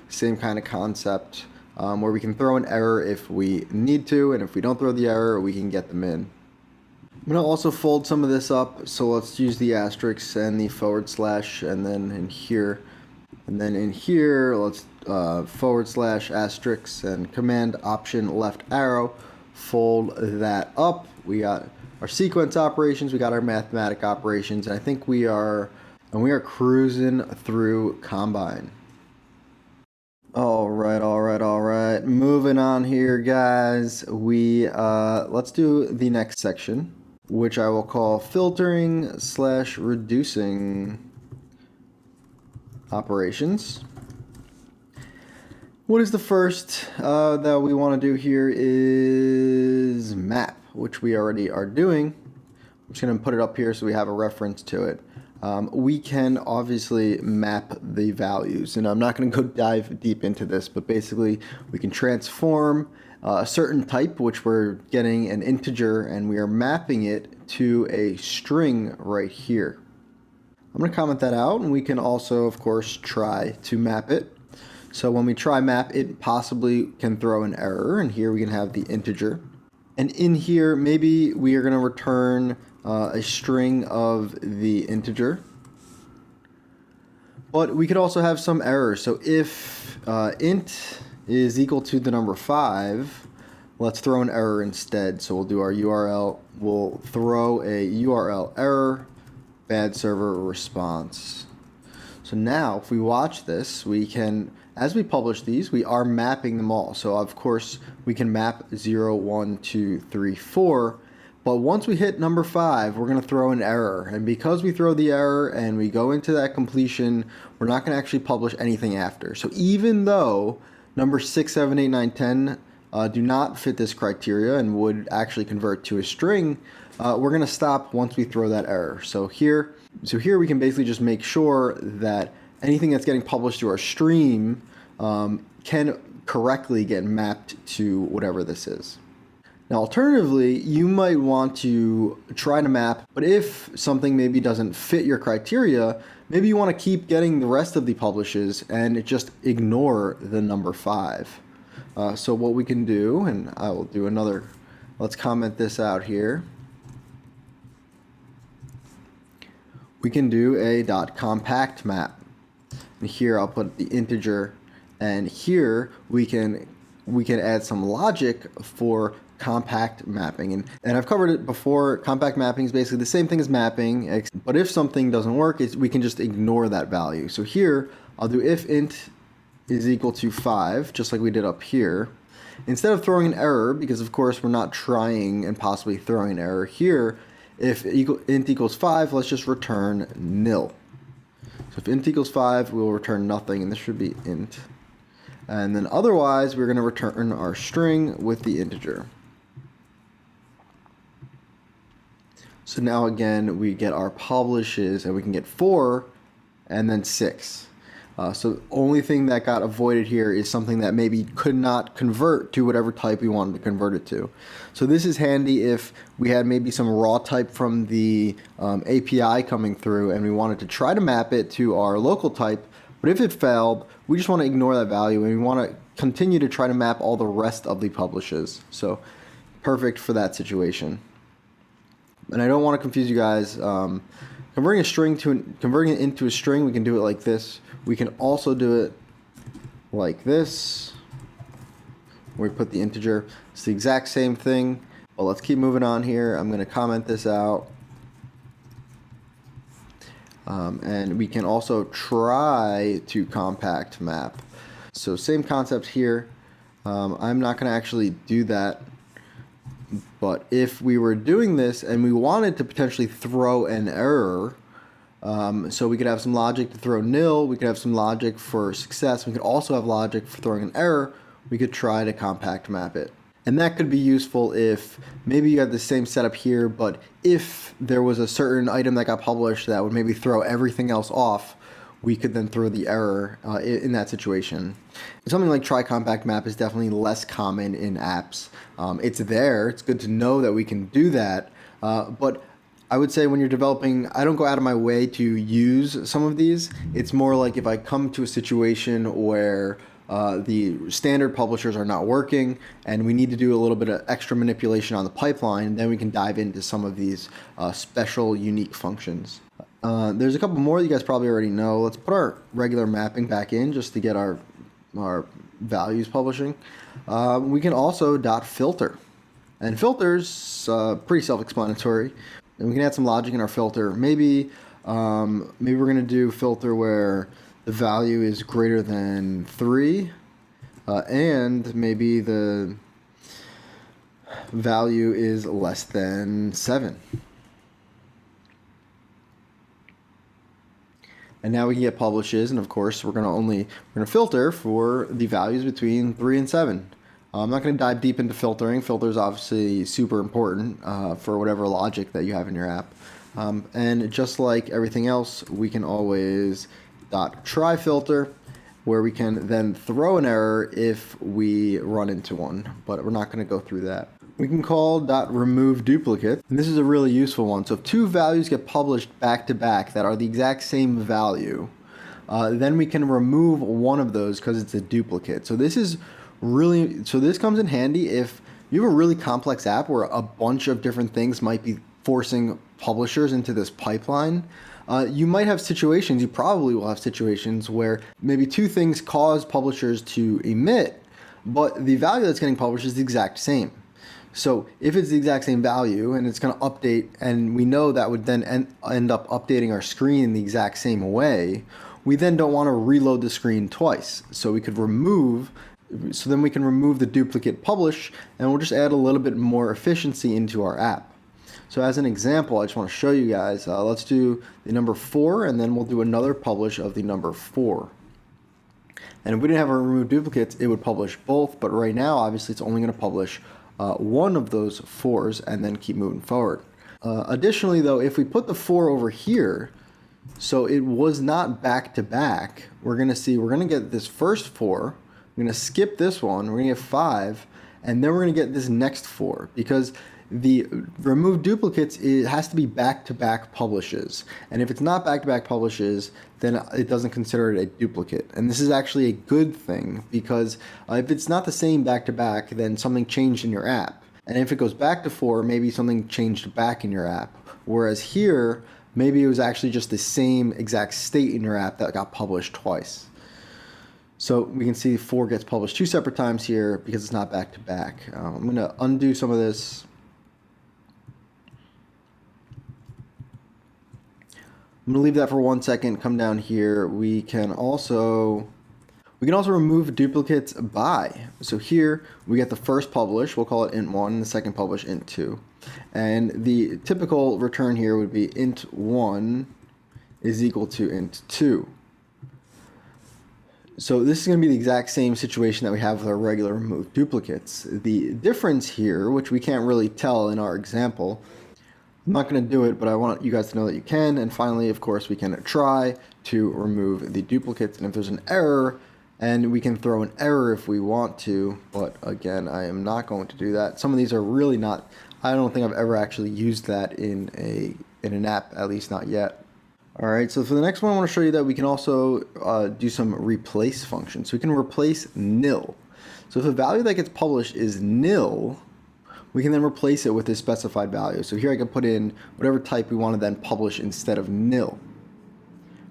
same kind of concept. Where we can throw an error if we need to, and if we don't throw the error, we can get them in. I'm going to also fold some of this up, so let's use the asterisk and the /, and then in here, let's / asterisk and command option left arrow, fold that up. We got our sequence operations, we got our mathematic operations, and I think we are cruising through Combine. All right. Moving on here, guys. Let's do the next section, which I will call filtering / reducing operations. What is the first that we want to do here is map, which we already are doing. I'm just going to put it up here so we have a reference to it. We can obviously map the values, and I'm not going to go dive deep into this, but basically we can transform a certain type, which we're getting an integer, and we are mapping it to a string right here. I'm going to comment that out, and we can also, of course, try to map it. So when we try map, it possibly can throw an error, and here we can have the integer. And in here, maybe we are going to return a string of the integer. But we could also have some errors. So if int is equal to the number 5, let's throw an error instead. So we'll do our URL. We'll throw a URL error, bad server response. So now if we watch this, we can, as we publish these, we are mapping them all. So of course we can map 0, 1, 2, 3, 4. But once we hit number 5, we're going to throw an error. And because we throw the error and we go into that completion, we're not going to actually publish anything after. So even though number 6, 7, 8, 9, 10 do not fit this criteria and would actually convert to a string, we're going to stop once we throw that error. So here we can basically just make sure that anything that's getting published to our stream can correctly get mapped to whatever this is. Now, alternatively, you might want to try to map, but if something maybe doesn't fit your criteria, maybe you want to keep getting the rest of the publishes and just ignore the number 5. So what we can do, and I will do another, let's comment this out here. We can do a .compact map. And here I'll put the integer, and here we can add some logic for compact mapping, and I've covered it before. Compact mapping is basically the same thing as mapping, but if something doesn't work, we can just ignore that value. So here I'll do if int is equal to 5, just like we did up here. Instead of throwing an error, because of course we're not trying and possibly throwing an error here, if int equals 5, let's just return nil. So if int equals 5, we'll return nothing, and this should be int. And then otherwise, we're going to return our string with the integer. So now again, we get our publishes, and we can get 4 and then 6. So the only thing that got avoided here is something that maybe could not convert to whatever type we wanted to convert it to. So this is handy if we had maybe some raw type from the API coming through and we wanted to try to map it to our local type, but if it failed, we just want to ignore that value and we want to continue to try to map all the rest of the publishes. So perfect for that situation. And I don't want to confuse you guys. Converting it into a string, we can do it like this. We can also do it like this, where we put the integer. It's the exact same thing, but let's keep moving on here. I'm going to comment this out. And we can also try to compact map. So same concept here. I'm not going to actually do that. But if we were doing this and we wanted to potentially throw an error, so we could have some logic to throw nil, we could have some logic for success, we could also have logic for throwing an error, we could try to compact map it. And that could be useful if maybe you had the same setup here, but if there was a certain item that got published that would maybe throw everything else off, we could then throw the error in that situation. Something like try compact map is definitely less common in apps. It's there, it's good to know that we can do that, but I would say when you're developing, I don't go out of my way to use some of these. It's more like if I come to a situation where the standard publishers are not working and we need to do a little bit of extra manipulation on the pipeline, then we can dive into some of these special unique functions. There's a couple more you guys probably already know. Let's put our regular mapping back in just to get our values publishing. We can also .filter, and filters pretty self-explanatory. And we can add some logic in our filter. Maybe we're going to do filter where the value is greater than 3, and maybe the value is less than 7. And now we can get publishes, and of course we're going to filter for the values between 3 and 7. I'm not going to dive deep into filtering. Filter is obviously super important for whatever logic that you have in your app. And just like everything else, we can always .try filter, where we can then throw an error if we run into one, but we're not going to go through that. We can call .remove duplicate, and this is a really useful one. So if two values get published back to back that are the exact same value, then we can remove one of those because it's a duplicate. So this comes in handy if you have a really complex app where a bunch of different things might be forcing publishers into this pipeline. You might have situations, you probably will have situations where maybe two things cause publishers to emit, but the value that's getting published is the exact same. So if it's the exact same value and it's going to update, and we know that would then end up updating our screen in the exact same way, we then don't want to reload the screen twice. So then we can remove the duplicate publish, and we'll just add a little bit more efficiency into our app. So as an example, I just want to show you guys, let's do the number 4, and then we'll do another publish of the number 4. And if we didn't have a remove duplicates, it would publish both. But right now, obviously, it's only going to publish one of those 4s and then keep moving forward. Additionally, though, if we put the 4 over here, so it was not back to back, we're going to get this first 4. We're going to skip this one. We're going to get 5. And then we're going to get this next 4, because the remove duplicates, it has to be back-to-back publishes. And if it's not back-to-back publishes, then it doesn't consider it a duplicate. And this is actually a good thing, because if it's not the same back-to-back, then something changed in your app. And if it goes back to 4, maybe something changed back in your app. Whereas here, maybe it was actually just the same exact state in your app that got published twice. So we can see 4 gets published 2 separate times here because it's not back-to-back. I'm going to undo some of this. I'm going to leave that for 1 second, come down here. We can also remove duplicates by. So here we get the first publish, we'll call it int1, and the second publish int2. And the typical return here would be int1 is equal to int2. So this is going to be the exact same situation that we have with our regular remove duplicates. The difference here, which we can't really tell in our example, I'm not going to do it, but I want you guys to know that you can. And finally, of course, we can try to remove the duplicates. And if there's an error, and we can throw an error if we want to, but again, I am not going to do that. Some of these are really not, I don't think I've ever actually used that in an app, at least not yet. All right, so for the next one, I want to show you that we can also do some replace functions. So we can replace nil. So if a value that gets published is nil, we can then replace it with a specified value. So here I can put in whatever type we want to then publish instead of nil.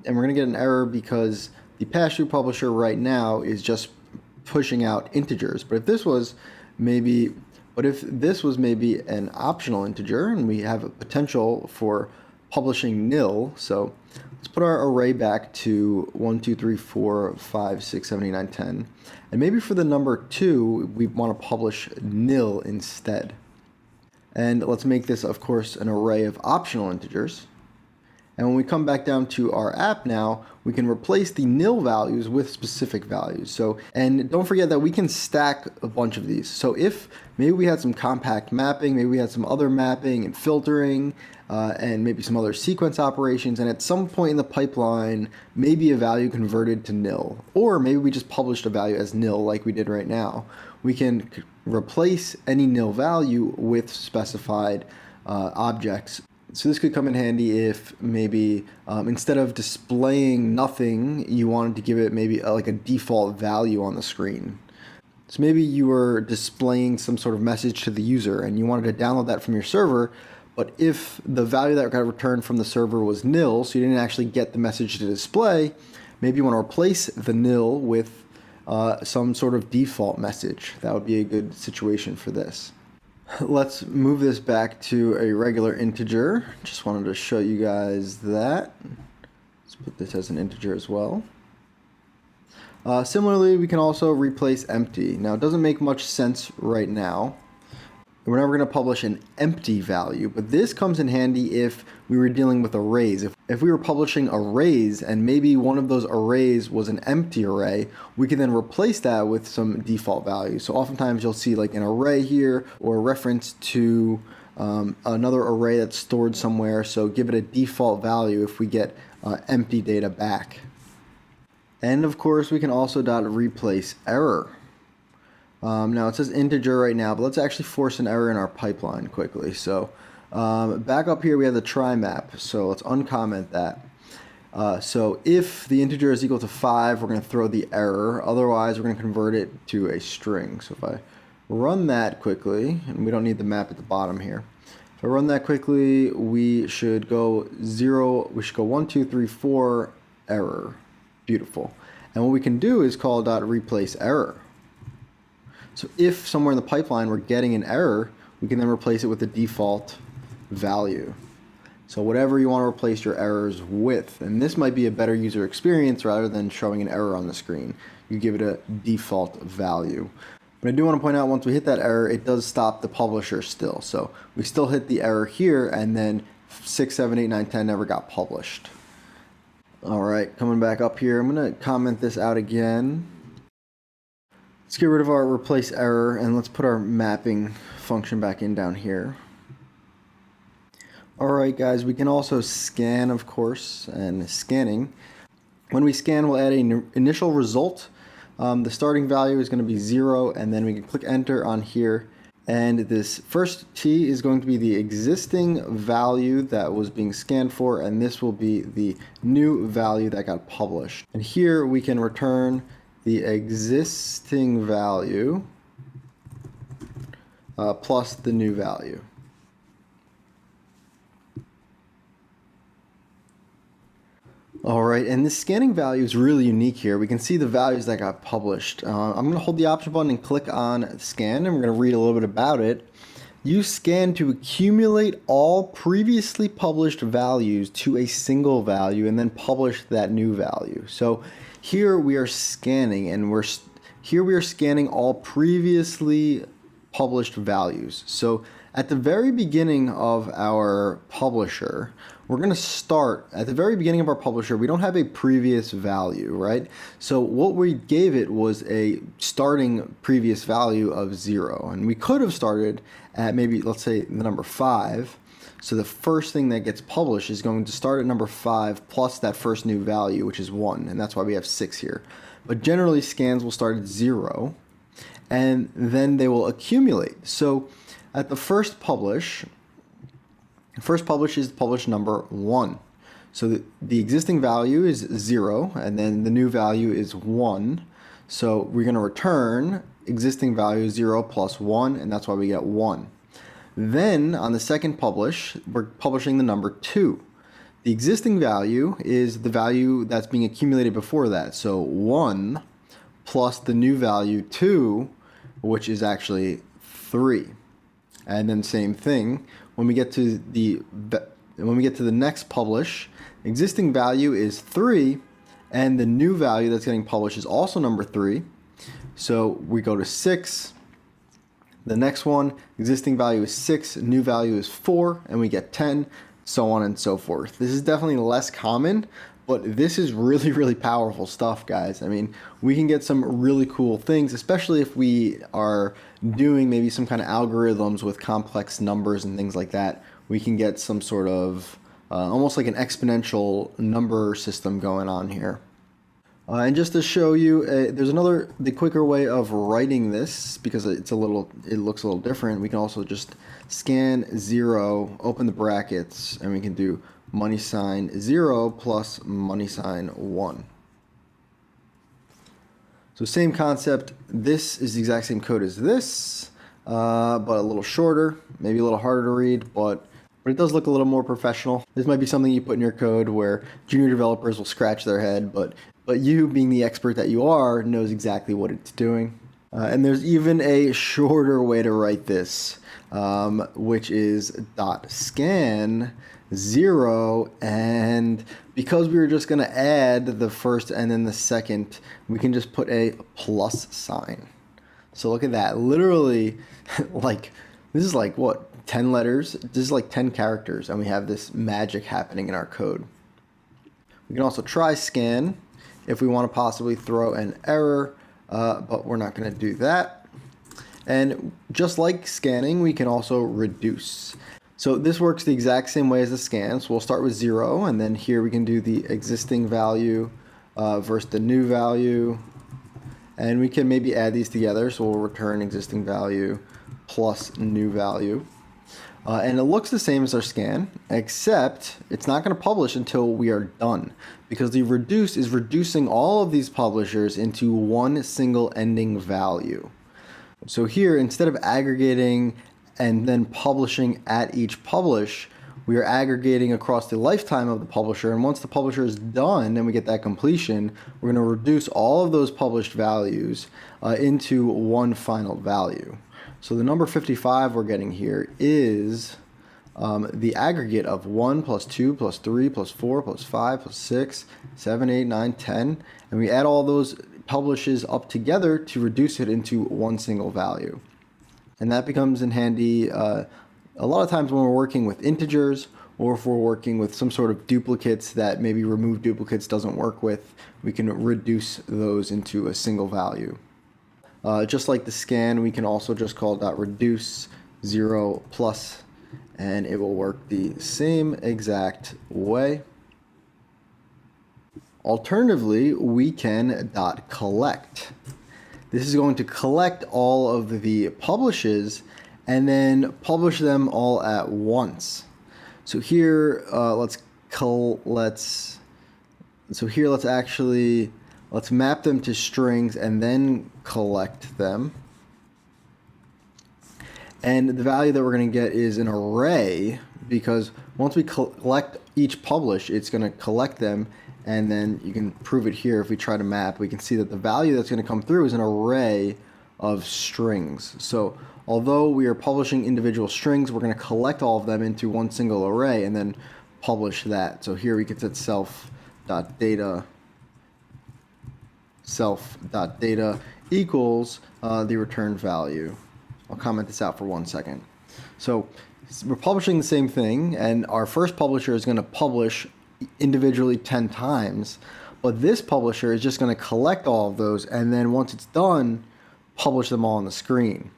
And we're going to get an error because the pass-through publisher right now is just pushing out integers. But if this was maybe an optional integer and we have a potential for publishing nil, so let's put our array back to 1, 2, 3, 4, 5, 6, 7, 8, 9, 10. And maybe for the number 2, we want to publish nil instead. And let's make this, of course, an array of optional integers. And when we come back down to our app now, we can replace the nil values with specific values. So, and don't forget that we can stack a bunch of these. So if maybe we had some compact mapping, maybe we had some other mapping and filtering, and maybe some other sequence operations, and at some point in the pipeline, maybe a value converted to nil, or maybe we just published a value as nil like we did right now. We can replace any nil value with specified objects. So this could come in handy if maybe instead of displaying nothing, you wanted to give it maybe like a default value on the screen. So maybe you were displaying some sort of message to the user and you wanted to download that from your server, but if the value that got returned from the server was nil, so you didn't actually get the message to display, maybe you want to replace the nil with some sort of default message. That would be a good situation for this. Let's move this back to a regular integer. Just wanted to show you guys that. Let's put this as an integer as well. Similarly, we can also replace empty. Now, it doesn't make much sense right now. We're never going to publish an empty value, but this comes in handy if we were dealing with arrays. If we were publishing arrays and maybe one of those arrays was an empty array, we can then replace that with some default value. So oftentimes you'll see like an array here or a reference to another array that's stored somewhere. So give it a default value if we get empty data back. And of course, we can also replace error. Now it says integer right now, but let's actually force an error in our pipeline quickly. So back up here we have the try map, so let's uncomment that. So if the integer is equal to 5, we're going to throw the error, otherwise we're going to convert it to a string. So if I run that quickly, and we don't need the map at the bottom here. If I run that quickly, we should go 1, 2, 3, 4, error. Beautiful. And what we can do is call .replace error. So if somewhere in the pipeline we're getting an error, we can then replace it with the default value. So whatever you want to replace your errors with, and this might be a better user experience rather than showing an error on the screen. You give it a default value. But I do want to point out, once we hit that error, it does stop the publisher still. So we still hit the error here, and then 6, 7, 8, 9, 10 never got published. All right, coming back up here, I'm going to comment this out again. Let's get rid of our replace error and let's put our mapping function back in down here. All right, guys, we can also scan, of course, and scanning. When we scan, we'll add an initial result. The starting value is going to be 0, and then we can click enter on here. And this first T is going to be the existing value that was being scanned for, and this will be the new value that got published. And here we can return the existing value plus the new value. All right, and this scanning value is really unique here. We can see the values that got published. I'm going to hold the option button and click on scan, and we're going to read a little bit about it. Use scan to accumulate all previously published values to a single value and then publish that new value. So here we are scanning, and here we are scanning all previously published values. So at the very beginning of our publisher, we're going to start at the very beginning of our publisher. We don't have a previous value, right? So what we gave it was a starting previous value of 0. And we could have started at maybe, let's say, the number 5. So the first thing that gets published is going to start at number 5 plus that first new value, which is 1. And that's why we have 6 here. But generally, scans will start at 0. And then they will accumulate. So at the first publish is publish number 1. So the existing value is 0, and then the new value is 1. So we're going to return existing value 0 plus 1, and that's why we get 1. Then on the second publish, we're publishing the number 2. The existing value is the value that's being accumulated before that. So 1 plus the new value 2, which is actually 3. And then same thing, when we get to the next publish, existing value is 3, and the new value that's getting published is also number 3. So we go to 6. The next one, existing value is 6, new value is 4, and we get 10, so on and so forth. This is definitely less common, but this is really, really powerful stuff, guys. I mean, we can get some really cool things, especially if we are doing maybe some kind of algorithms with complex numbers and things like that. We can get some sort of almost like an exponential number system going on here. And just to show you, there's the quicker way of writing this, because it looks a little different. We can also just scan 0, open the brackets, and we can do money sign 0 plus money sign 1. So same concept. This is the exact same code as this, but a little shorter, maybe a little harder to read, but it does look a little more professional. This might be something you put in your code where junior developers will scratch their head, but you, being the expert that you are, knows exactly what it's doing. And there's even a shorter way to write this, which is .scan 0, and because we were just going to add the first and then the second, we can just put a plus sign. So look at that. Literally, like, this is like, what, 10 letters? This is like 10 characters, and we have this magic happening in our code. We can also try scan if we want to possibly throw an error, but we're not going to do that. And just like scanning, we can also reduce. So this works the exact same way as the scan. So we'll start with 0, and then here we can do the existing value versus the new value. And we can maybe add these together. So we'll return existing value plus new value. And it looks the same as our scan, except it's not going to publish until we are done, because the reduce is reducing all of these publishers into one single ending value. So here, instead of aggregating and then publishing at each publish, we are aggregating across the lifetime of the publisher. And once the publisher is done and we get that completion, we're going to reduce all of those published values into one final value. So the number 55 we're getting here is the aggregate of 1 plus 2 plus 3 plus 4 plus 5 plus 6, 7, 8, 9, 10. And we add all those publishes up together to reduce it into one single value. And that becomes in handy a lot of times when we're working with integers, or if we're working with some sort of duplicates that maybe remove duplicates doesn't work with, we can reduce those into a single value. Just like the scan, we can also just call .reduce 0 plus, and it will work the same exact way. Alternatively, we can .collect. This is going to collect all of the publishes and then publish them all at once. So here, let's map them to strings and then collect them. And the value that we're going to get is an array, because once we collect each publish, it's going to collect them, and then you can prove it here. If we try to map, we can see that the value that's going to come through is an array of strings. So although we are publishing individual strings, we're going to collect all of them into one single array and then publish that. So here we can set self.data equals the return value. I'll comment this out for 1 second. So we're publishing the same thing, and our first publisher is going to publish individually 10 times, but this publisher is just going to collect all of those, and then once it's done, publish them all on the screen.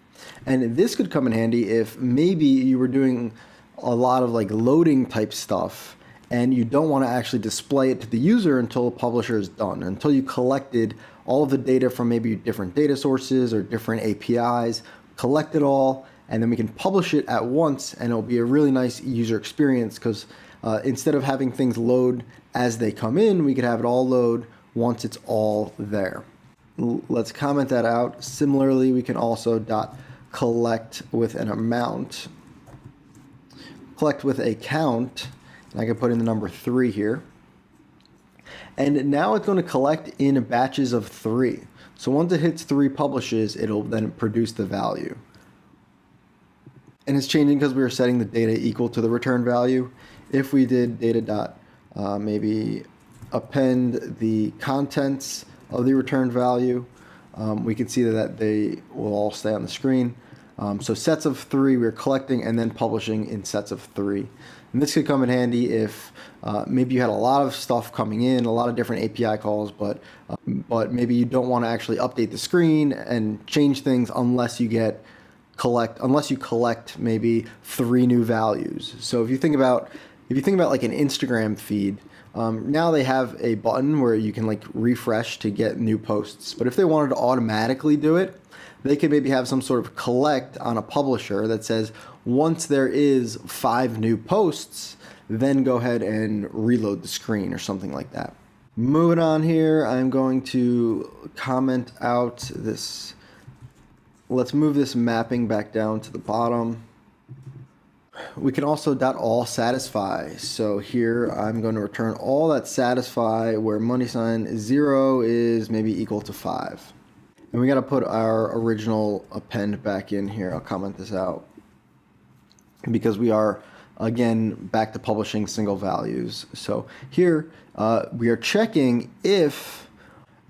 And this could come in handy if maybe you were doing a lot of like loading type stuff and you don't want to actually display it to the user until the publisher is done, until you collected all of the data from maybe different data sources or different APIs, collect it all, and then we can publish it at once, and it'll be a really nice user experience, because instead of having things load as they come in, we could have it all load once it's all there. Let's comment that out. Similarly, we can also collect with an amount, collect with a count, and I can put in the number 3 here. And now it's going to collect in batches of 3. So once it hits 3 publishes, it'll then produce the value. And it's changing because we were setting the data equal to the return value. If we did data maybe append the contents of the return value, we can see that they will all stay on the screen. So sets of 3 we're collecting and then publishing in sets of 3. And this could come in handy if maybe you had a lot of stuff coming in, a lot of different API calls, but maybe you don't want to actually update the screen and change things unless you collect maybe 3 new values. So if you think about like an Instagram feed, now they have a button where you can like refresh to get new posts. But if they wanted to automatically do it, they could maybe have some sort of collect on a publisher that says once there is 5 new posts, then go ahead and reload the screen or something like that. Moving on here, I'm going to comment out this. Let's move this mapping back down to the bottom. We can also all satisfy. So here I'm going to return all that satisfy where money sign 0 is maybe equal to 5. And we got to put our original append back in here. I'll comment this out because we are again back to publishing single values. So here we are checking if,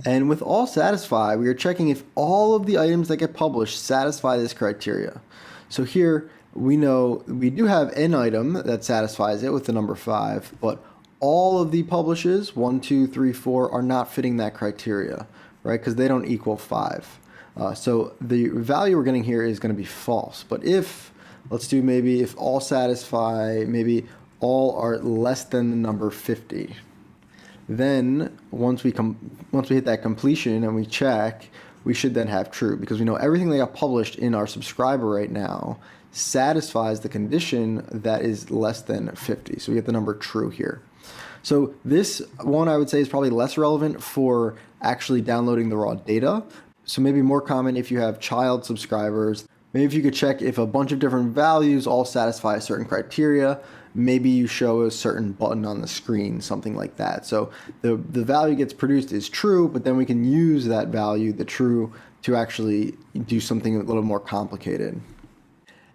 and with all satisfy, we are checking if all of the items that get published satisfy this criteria. So here we know we do have an item that satisfies it with the number 5, but all of the publishes, 1, 2, 3, 4, are not fitting that criteria, right? Because they don't equal 5. So the value we're getting here is going to be false. But if, let's do maybe if all satisfy, maybe all are less than the number 50. Then once we hit that completion and we check, we should then have true, because we know everything that got published in our subscriber right now satisfies the condition that is less than 50. So we get the number true here. So this one I would say is probably less relevant for actually downloading the raw data. So maybe more common if you have child subscribers. Maybe if you could check if a bunch of different values all satisfy a certain criteria, maybe you show a certain button on the screen, something like that. So the value gets produced is true, but then we can use that value, the true, to actually do something a little more complicated.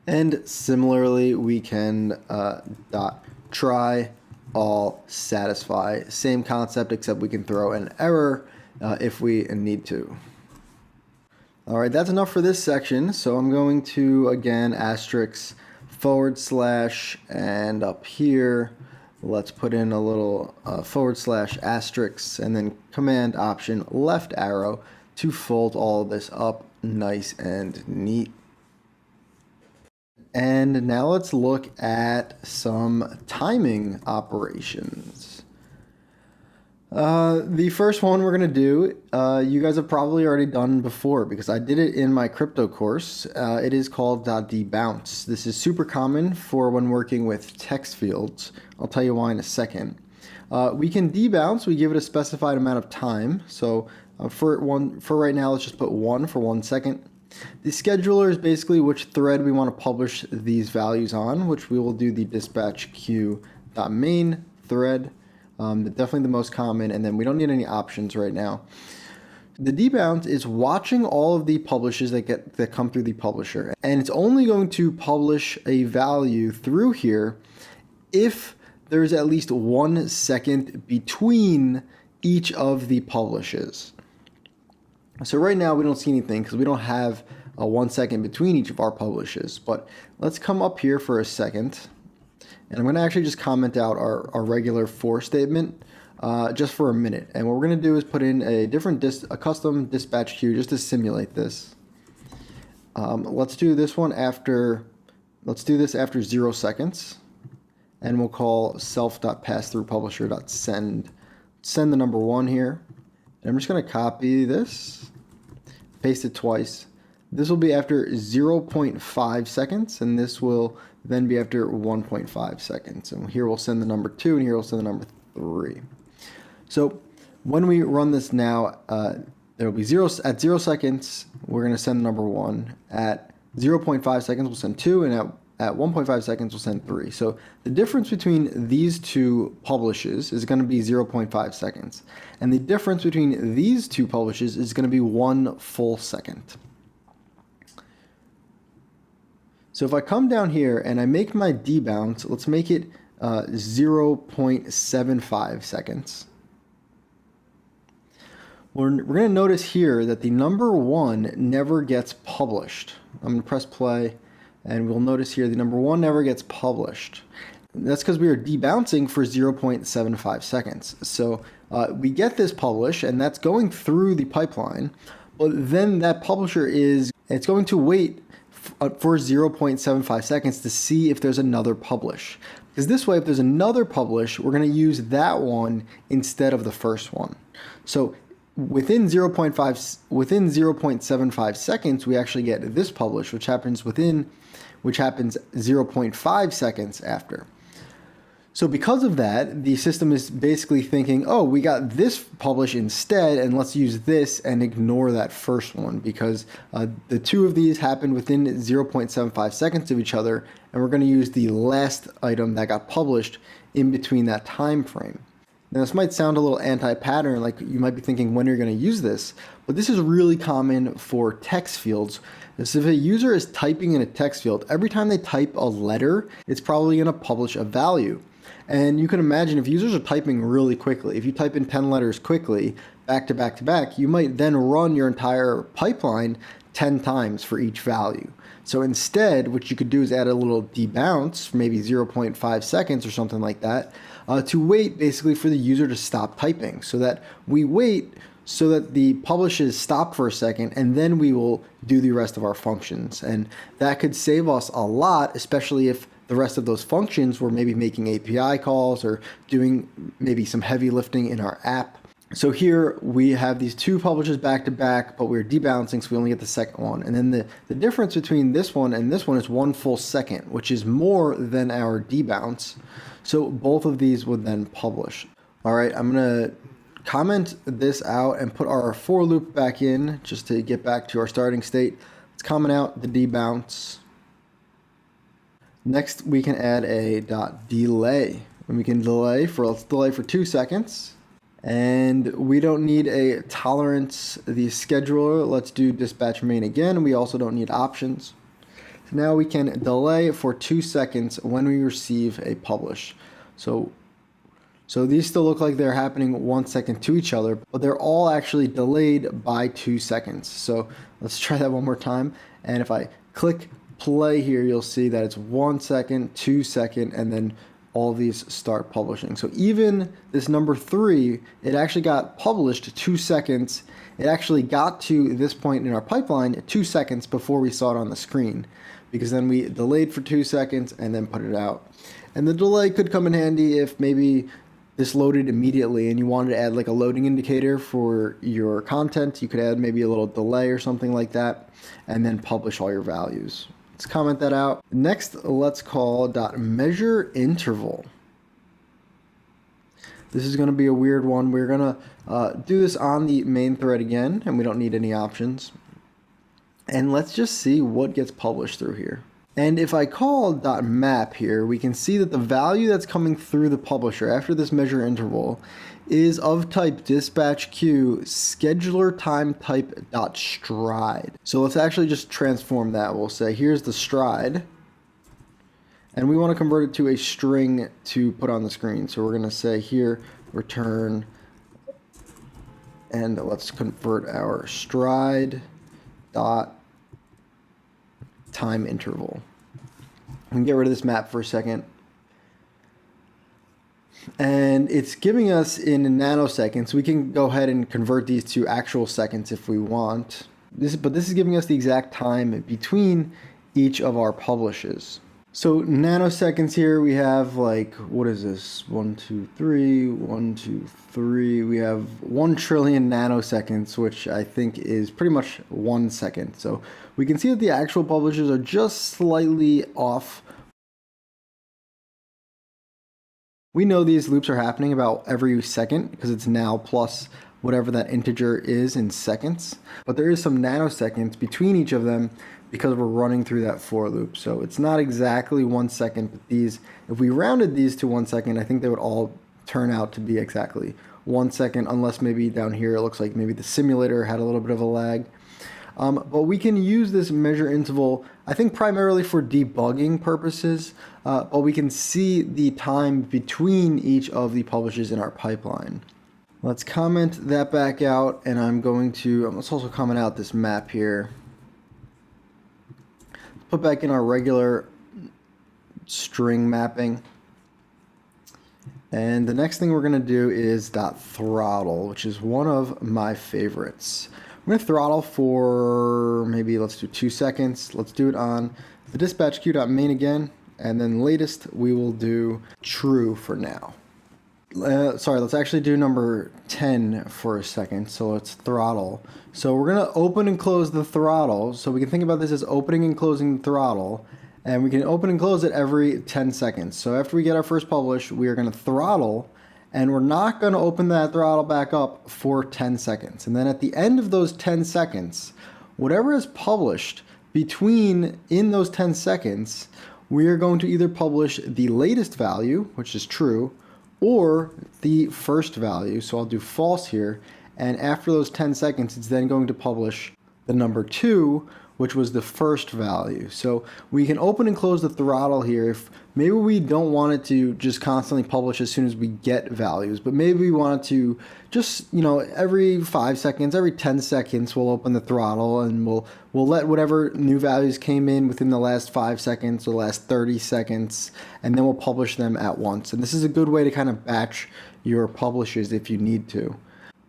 And similarly, we can try all satisfy. Same concept, except we can throw an error if we need to. All right, that's enough for this section. So I'm going to, again, asterisk / and up here, let's put in a little / asterisk, and then Command Option left arrow to fold all of this up nice and neat. And now let's look at some timing operations. The first one we're going to do, you guys have probably already done before because I did it in my crypto course. It is called debounce. This is super common for when working with text fields. I'll tell you why in a second. We can debounce. We give it a specified amount of time. So for right now, let's just put 1 for 1 second. The scheduler is basically which thread we want to publish these values on, which we will do the dispatch queue.main thread. Definitely the most common, and then we don't need any options right now. The debounce is watching all of the publishes that come through the publisher, and it's only going to publish a value through here if there's at least 1 second between each of the publishes. So right now we don't see anything because we don't have a 1 second between each of our publishes, but let's come up here for a second. And I'm going to actually just comment out our regular for statement just for a minute. And what we're going to do is put in a custom dispatch queue just to simulate this. Let's do this one after 0 seconds. And we'll call self.passthroughpublisher.send the number 1 here. And I'm just going to copy this, paste it twice. This will be after 0.5 seconds, and this will then be after 1.5 seconds. And here we'll send the number 2, and here we'll send the number 3. So when we run this now, there will be 0 at 0 seconds. We're going to send the number 1. At 0.5 seconds, we'll send 2, and at 1.5 seconds, we'll send 3. So the difference between these two publishes is going to be 0.5 seconds. And the difference between these two publishes is going to be 1 full second. So if I come down here and I make my debounce, let's make it 0.75 seconds. We're going to notice here that the number 1 never gets published. I'm going to press play. And we'll notice here the number 1 never gets published. That's because we are debouncing for 0.75 seconds. So we get this publish, and that's going through the pipeline. But then that publisher it's going to wait for 0.75 seconds to see if there's another publish. Because this way, if there's another publish, we're going to use that one instead of the first one. So within 0.75 seconds, we actually get this publish, which happens 0.5 seconds after. So because of that, the system is basically thinking, oh, we got this publish instead, and let's use this and ignore that first one, because the two of these happen within 0.75 seconds of each other, and we're going to use the last item that got published in between that time frame. Now this might sound a little anti-pattern, like you might be thinking when you're going to use this, but this is really common for text fields. So if a user is typing in a text field, every time they type a letter, it's probably going to publish a value. And you can imagine if users are typing really quickly, if you type in 10 letters quickly, back to back to back, you might then run your entire pipeline 10 times for each value. So instead, what you could do is add a little debounce, maybe 0.5 seconds or something like that, to wait basically for the user to stop typing, so that we wait so that the publishes stop for a second, and then we will do the rest of our functions. And that could save us a lot, especially if the rest of those functions were maybe making API calls or doing maybe some heavy lifting in our app. So here we have these two publishes back to back, but we're debouncing, so we only get the second one. And then the difference between this one and this one is 1 full second, which is more than our debounce. So both of these would then publish. All right, I'm gonna comment this out and put our for loop back in just to get back to our starting state. Let's comment out the debounce. Next, we can add a .delay. And we can let's delay for 2 seconds. And we don't need a tolerance, the scheduler. Let's do dispatch main again. We also don't need options. So now we can delay for 2 seconds when we receive a publish. So these still look like they're happening 1 second to each other, but they're all actually delayed by 2 seconds. So let's try that one more time. And if I click play here, you'll see that it's 1 second, 2 second, and then all these start publishing. So even this number 3, it actually got published 2 seconds. It actually got to this point in our pipeline 2 seconds before we saw it on the screen, because then we delayed for 2 seconds and then put it out. And the delay could come in handy if maybe this loaded immediately and you wanted to add like a loading indicator for your content. You could add maybe a little delay or something like that and then publish all your values. Let's comment that out. Next, let's call .measureInterval. This is going to be a weird one. We're going to do this on the main thread again, and we don't need any options. And let's just see what gets published through here. And if I call .map here, we can see that the value that's coming through the publisher after this measure interval is of type dispatch queue scheduler time type .stride. So let's actually just transform that. We'll say here's the stride, and we want to convert it to a string to put on the screen. So we're going to say here return, and let's convert our stride dot time interval. And get rid of this map for a second. And it's giving us in nanoseconds. We can go ahead and convert these to actual seconds if we want. But this is giving us the exact time between each of our publishes. So nanoseconds here, we have like, what is this? 1, 2, 3, 1, 2, 3. We have 1 trillion nanoseconds, which I think is pretty much 1 second. So we can see that the actual publishes are just slightly off. We know these loops are happening about every second because it's now plus whatever that integer is in seconds. But there is some nanoseconds between each of them because we're running through that for loop. So it's not exactly 1 second, but these, if we rounded these to 1 second, I think they would all turn out to be exactly 1 second, unless maybe down here it looks like maybe the simulator had a little bit of a lag. But we can use this measure interval, I think primarily for debugging purposes, but we can see the time between each of the publishes in our pipeline. Let's comment that back out, and I'm going to, let's also comment out this map here. Put back in our regular string mapping. And the next thing we're going to do is .throttle, which is one of my favorites. I'm going to throttle for maybe, let's do 2 seconds. Let's do it on the dispatch queue.main again, and then latest we will do true for now. Sorry, let's actually do number 10 for a second. So let's throttle. So we're going to open and close the throttle. So we can think about this as opening and closing the throttle, and we can open and close it every 10 seconds. So after we get our first publish, we are going to throttle, and we're not going to open that throttle back up for 10 seconds. And then at the end of those 10 seconds, whatever is published in those 10 seconds, we are going to either publish the latest value, which is true, or the first value. So I'll do false here. And after those 10 seconds, it's then going to publish the number 2, which was the first value. So we can open and close the throttle here if maybe we don't want it to just constantly publish as soon as we get values, but maybe we want it to just, every 5 seconds, every 10 seconds, we'll open the throttle and we'll let whatever new values came in within the last 5 seconds or the last 30 seconds, and then we'll publish them at once. And this is a good way to kind of batch your publishes if you need to.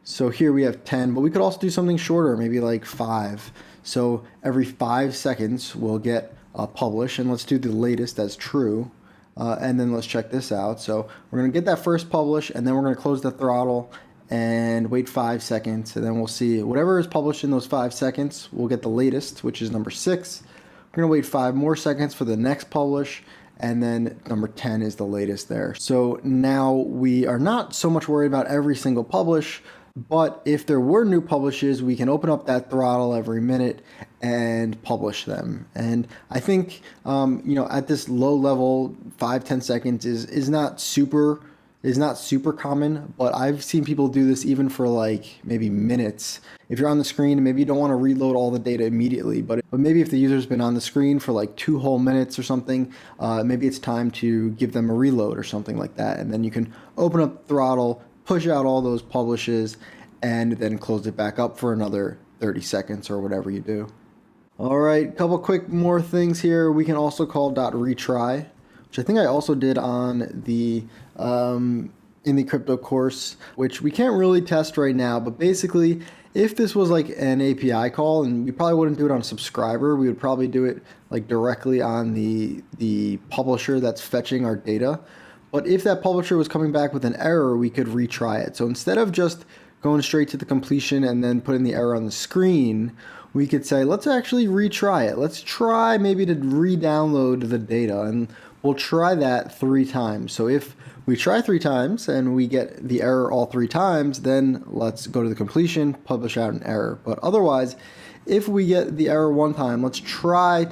So here we have 10, but we could also do something shorter, maybe like 5. So every 5 seconds we'll get a publish, and let's do the latest as true. And then let's check this out. So we're going to get that first publish, and then we're going to close the throttle and wait 5 seconds, and then we'll see whatever is published in those 5 seconds. We'll get the latest, which is number 6. We're going to wait 5 more seconds for the next publish, and then number 10 is the latest there. So now we are not so much worried about every single publish, but if there were new publishes, we can open up that throttle every minute and publish them. And I think, at this low level, 5-10 seconds is not super common, but I've seen people do this even for like maybe minutes. If you're on the screen and maybe you don't want to reload all the data immediately, but maybe if the user's been on the screen for like 2 whole minutes or something, maybe it's time to give them a reload or something like that. And then you can open up throttle, push out all those publishes, and then close it back up for another 30 seconds or whatever you do. All right, couple quick more things here. We can also call .retry, which I think I also did on the in the crypto course, which we can't really test right now. But basically, if this was like an API call, and we probably wouldn't do it on a subscriber, we would probably do it like directly on the publisher that's fetching our data. But if that publisher was coming back with an error, we could retry it. So instead of just going straight to the completion and then putting the error on the screen, we could say, let's actually retry it. Let's try maybe to re-download the data, and we'll try that 3 times. So if we try 3 times and we get the error all 3 times, then let's go to the completion, publish out an error. But otherwise, if we get the error 1 time, let's retry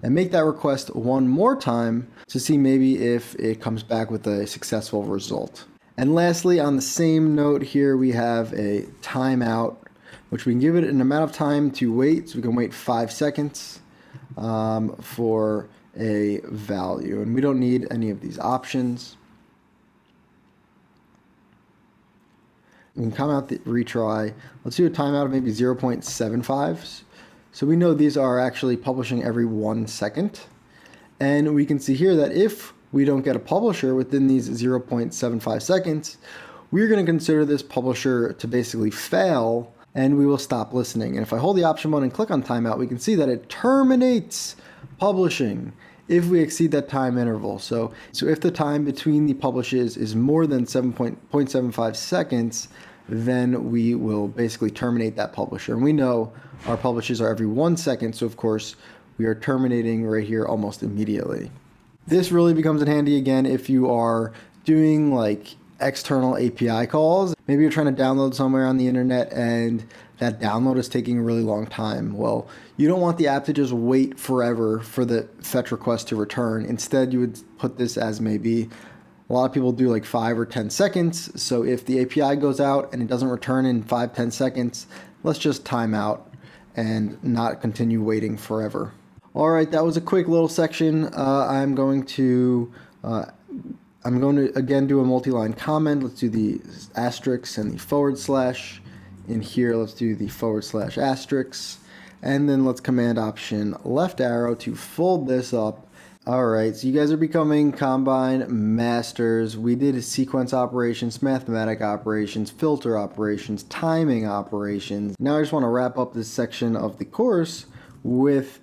and make that request 1 more time to see maybe if it comes back with a successful result. And lastly, on the same note here, we have a timeout, which we can give it an amount of time to wait. So we can wait 5 seconds for a value, and we don't need any of these options. We can come out the retry. Let's do a timeout of maybe 0.75. So we know these are actually publishing every 1 second. And we can see here that if we don't get a publisher within these 0.75 seconds, we're going to consider this publisher to basically fail, and we will stop listening. And if I hold the option button and click on timeout, we can see that it terminates publishing if we exceed that time interval. So if the time between the publishes is more than 7.75 seconds, then we will basically terminate that publisher. And we know our publishes are every 1 second, so of course we are terminating right here almost immediately. This really becomes handy again if you are doing like external API calls. Maybe you're trying to download somewhere on the internet and that download is taking a really long time. Well, you don't want the app to just wait forever for the fetch request to return. Instead, you would put this as maybe, a lot of people do like 5 or 10 seconds. So if the API goes out and it doesn't return in 5-10 seconds, let's just time out and not continue waiting forever. All right, that was a quick little section. I'm going to again do a multi-line comment. Let's do the asterisk and the forward slash. In here, let's do the forward slash asterisk. And then let's command option left arrow to fold this up. All right, so you guys are becoming Combine masters. We did sequence operations, mathematic operations, filter operations, timing operations. Now I just want to wrap up this section of the course with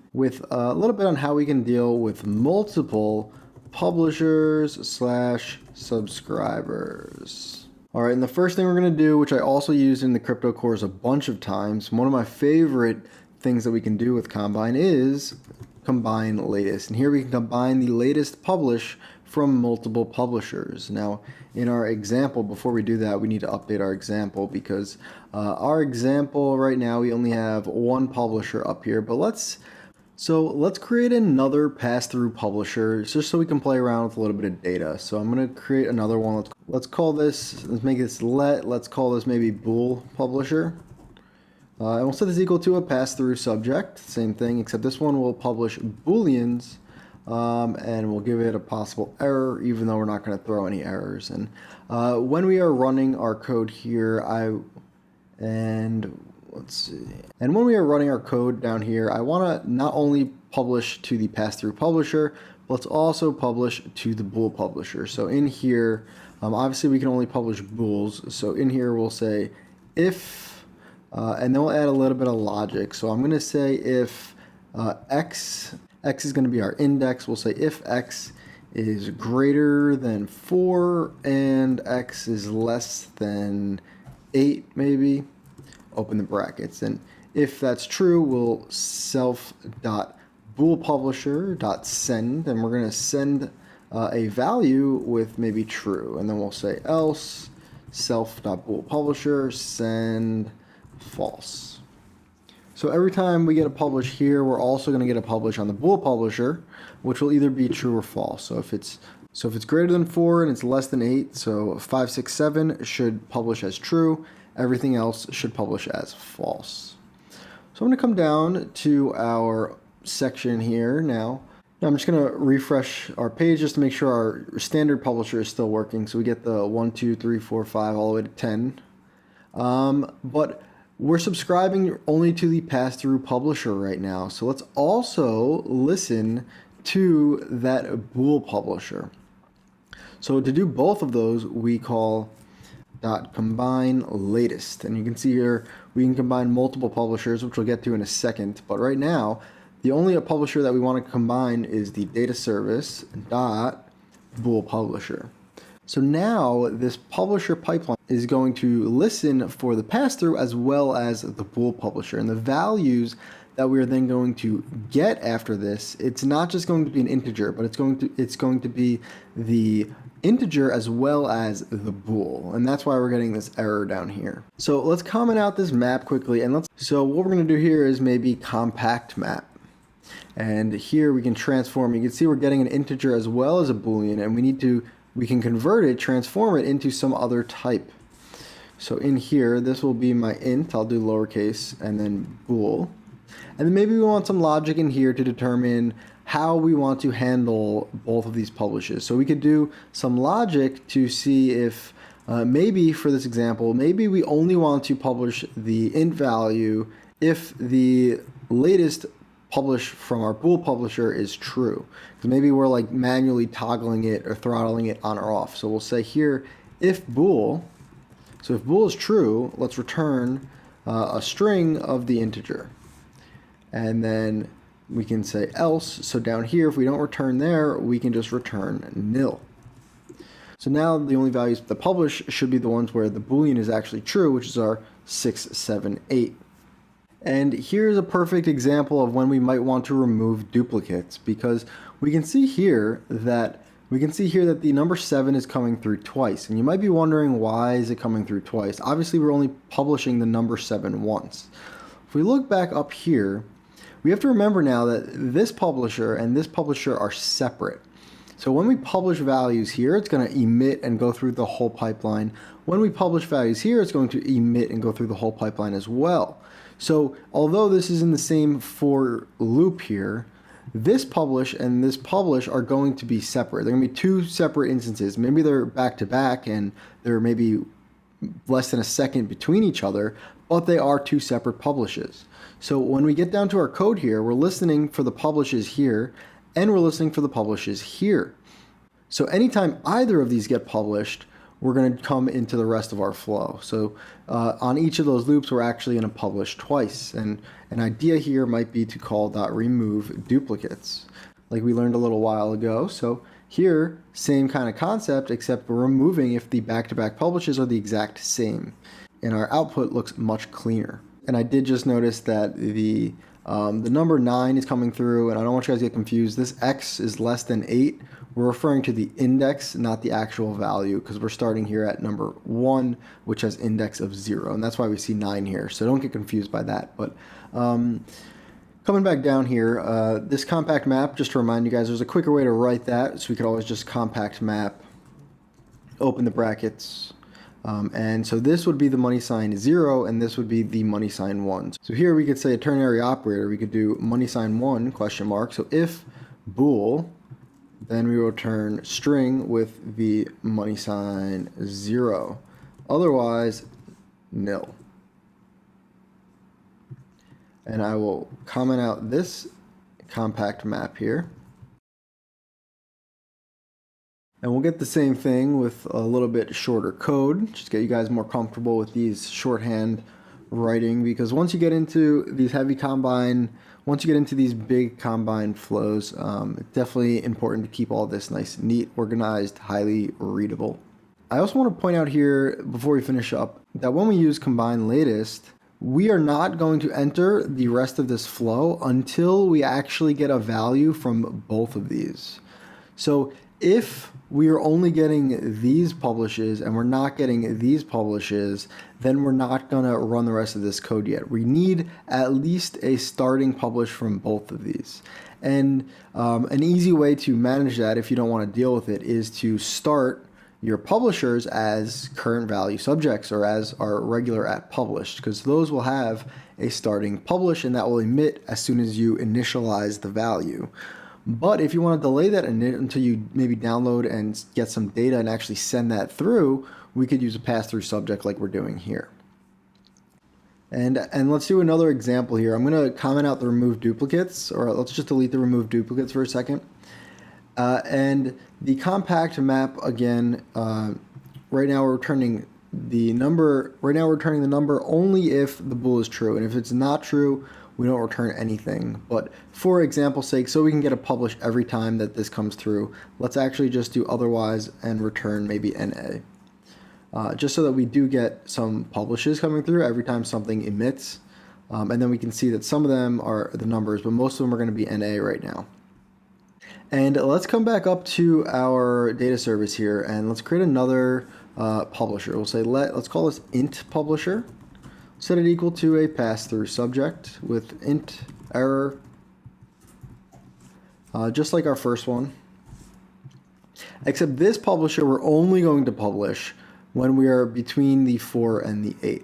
a little bit on how we can deal with multiple publishers / subscribers. All right, and the first thing we're going to do, which I also used in the crypto course a bunch of times, one of my favorite things that we can do with Combine is combine latest. And here we can combine the latest publish from multiple publishers. Now, in our example, before we do that, we need to update our example because our example right now, we only have 1 publisher up here, but let's create another pass-through publisher just so we can play around with a little bit of data. So I'm going to create another one. Let's call this, let's call this maybe bool publisher. And we'll set this equal to a pass-through subject. Same thing, except this one will publish booleans, and we'll give it a possible error, even though we're not going to throw any errors. And when we are running our code here, let's see. And when we are running our code down here, I want to not only publish to the pass-through publisher, but let's also publish to the bool publisher. So in here, obviously we can only publish bools. So in here we'll say if, and then we'll add a little bit of logic. So I'm going to say if x is going to be our index. We'll say if x is greater than 4 and x is less than 8 maybe. Open the brackets, and if that's true, we'll self.boolpublisher.send, and we're going to send a value with maybe true, and then we'll say else self.boolpublisher send false. So every time we get a publish here, we're also going to get a publish on the bool publisher, which will either be true or false. So if it's greater than 4 and it's less than 8, so 5, 6, 7 should publish as true. Everything else should publish as false. So I'm going to come down to our section here now. I'm just going to refresh our page just to make sure our standard publisher is still working. So we get the 1, 2, 3, 4, 5 all the way to 10. But we're subscribing only to the pass-through publisher right now. So let's also listen to that bool publisher. So to do both of those, we call .combine latest. And you can see here we can combine multiple publishers, which we'll get to in a second. But right now, the only publisher that we want to combine is the data service dot bool publisher. So now this publisher pipeline is going to listen for the pass-through as well as the bool publisher. And the values that we are then going to get after this, it's not just going to be an integer, but it's going to be the integer as well as the bool. And that's why we're getting this error down here. So let's comment out this map quickly. And so what we're going to do here is maybe compact map. And here we can transform. You can see we're getting an integer as well as a boolean, and we can convert it, transform it into some other type. So in here, this will be my int. I'll do lowercase and then bool. And then maybe we want some logic in here to determine how we want to handle both of these publishes. So we could do some logic to see if maybe for this example, maybe we only want to publish the int value if the latest publish from our bool publisher is true. Because maybe we're like manually toggling it or throttling it on or off. So we'll say here, if bool, so if bool is true, let's return a string of the integer. And then we can say else. So down here, if we don't return there, we can just return nil. So now the only values to publish should be the ones where the boolean is actually true, which is our 6, 7, 8. And here's a perfect example of when we might want to remove duplicates, because we can see here that the number 7 is coming through twice. And you might be wondering, why is it coming through twice? Obviously, we're only publishing the number 7 once. If we look back up here, we have to remember now that this publisher and this publisher are separate. So when we publish values here, it's going to emit and go through the whole pipeline. When we publish values here, it's going to emit and go through the whole pipeline as well. So although this is in the same for loop here, this publish and this publish are going to be separate. They're going to be two separate instances. Maybe they're back to back and they're maybe less than a second between each other, but they are two separate publishes. So when we get down to our code here, we're listening for the publishes here and we're listening for the publishes here. So anytime either of these get published, we're going to come into the rest of our flow. So on each of those loops, we're actually going to publish twice. And an idea here might be to call .remove duplicates, like we learned a little while ago. So here, same kind of concept, except we're removing if the back-to-back publishes are the exact same. And our output looks much cleaner. And I did just notice that the number 9 is coming through, and I don't want you guys to get confused. This x is less than 8. We're referring to the index, not the actual value, because we're starting here at number 1, which has index of 0, and that's why we see 9 here. So don't get confused by that. But coming back down here, this compact map, just to remind you guys, there's a quicker way to write that, so we could always just compact map, open the brackets, and so this would be the money sign 0, and this would be the money sign 1. So here we could say a ternary operator. We could do money sign 1 question mark. So if bool, then we will return string with the money sign 0. Otherwise, nil. And I will comment out this compact map here. And we'll get the same thing with a little bit shorter code, just get you guys more comfortable with these shorthand writing, because once you get into these once you get into these big combine flows, it's definitely important to keep all this nice, neat, organized, highly readable. I also want to point out here, before we finish up, that when we use combine latest, we are not going to enter the rest of this flow until we actually get a value from both of these. So if we are only getting these publishes and we're not getting these publishes, then we're not going to run the rest of this code yet. We need at least a starting publish from both of these. And an easy way to manage that, if you don't want to deal with it, is to start your publishers as current value subjects or as our regular at published, because those will have a starting publish and that will emit as soon as you initialize the value. But if you want to delay that until you maybe download and get some data and actually send that through, we could use a pass-through subject like we're doing here. And let's do another example here. I'm going to comment out the remove duplicates, or let's just delete the remove duplicates for a second. And the compact map again, right now we're returning the number. Right now we're returning the number only if the bool is true, and if it's not true, we don't return anything. But for example's sake, so we can get a publish every time that this comes through, let's actually just do otherwise and return maybe NA. Just so that we do get some publishes coming through every time something emits. And then we can see that some of them are the numbers, but most of them are going to be NA right now. And let's come back up to our data service here, and let's create another publisher. We'll say let's call this int publisher. Set it equal to a pass-through subject with int error, just like our first one. Except this publisher we're only going to publish when we are between the 4 and the 8.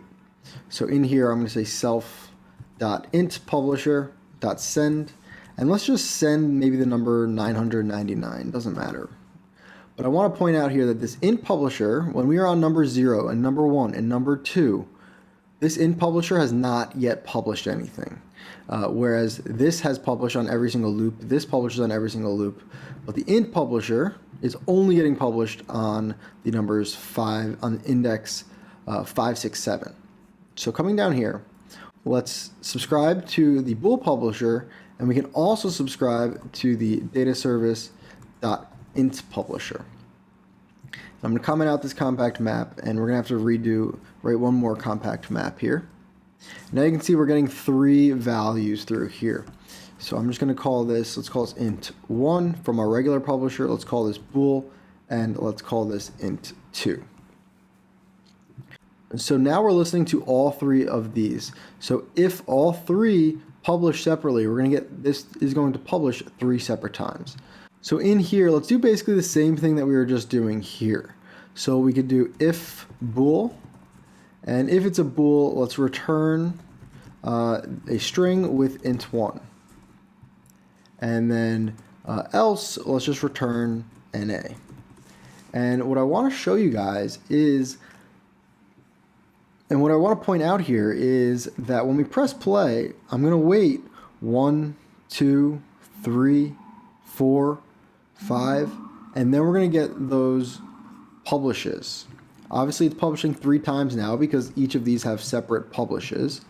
So in here I'm going to say self.int_publisher.send, and let's just send maybe the number 999, doesn't matter. But I want to point out here that this int publisher, when we are on number 0 and number 1 and number 2, this int publisher has not yet published anything. Whereas this has published on every single loop, this publishes on every single loop, but the int publisher is only getting published on the numbers 5, on index 5, 6, 7. So coming down here, let's subscribe to the bool publisher, and we can also subscribe to the data service.int publisher. I'm going to comment out this compact map, and we're going to have to write one more compact map here. Now you can see we're getting 3 values through here. So I'm just going to call this, let's call this int1 from our regular publisher, let's call this bool, and let's call this int2. So now we're listening to all 3 of these. So if all 3 publish separately, we're going to get, this is going to publish 3 separate times. So in here, let's do basically the same thing that we were just doing here. So we could do if bool, and if it's a bool, let's return a string with int1. And then else, let's just return NA. And what I want to show you guys is, and what I want to point out here is that when we press play, I'm going to wait 1, 2, 3, 4, 5, and then we're going to get those publishes. Obviously it's publishing 3 times now because each of these have separate publishes.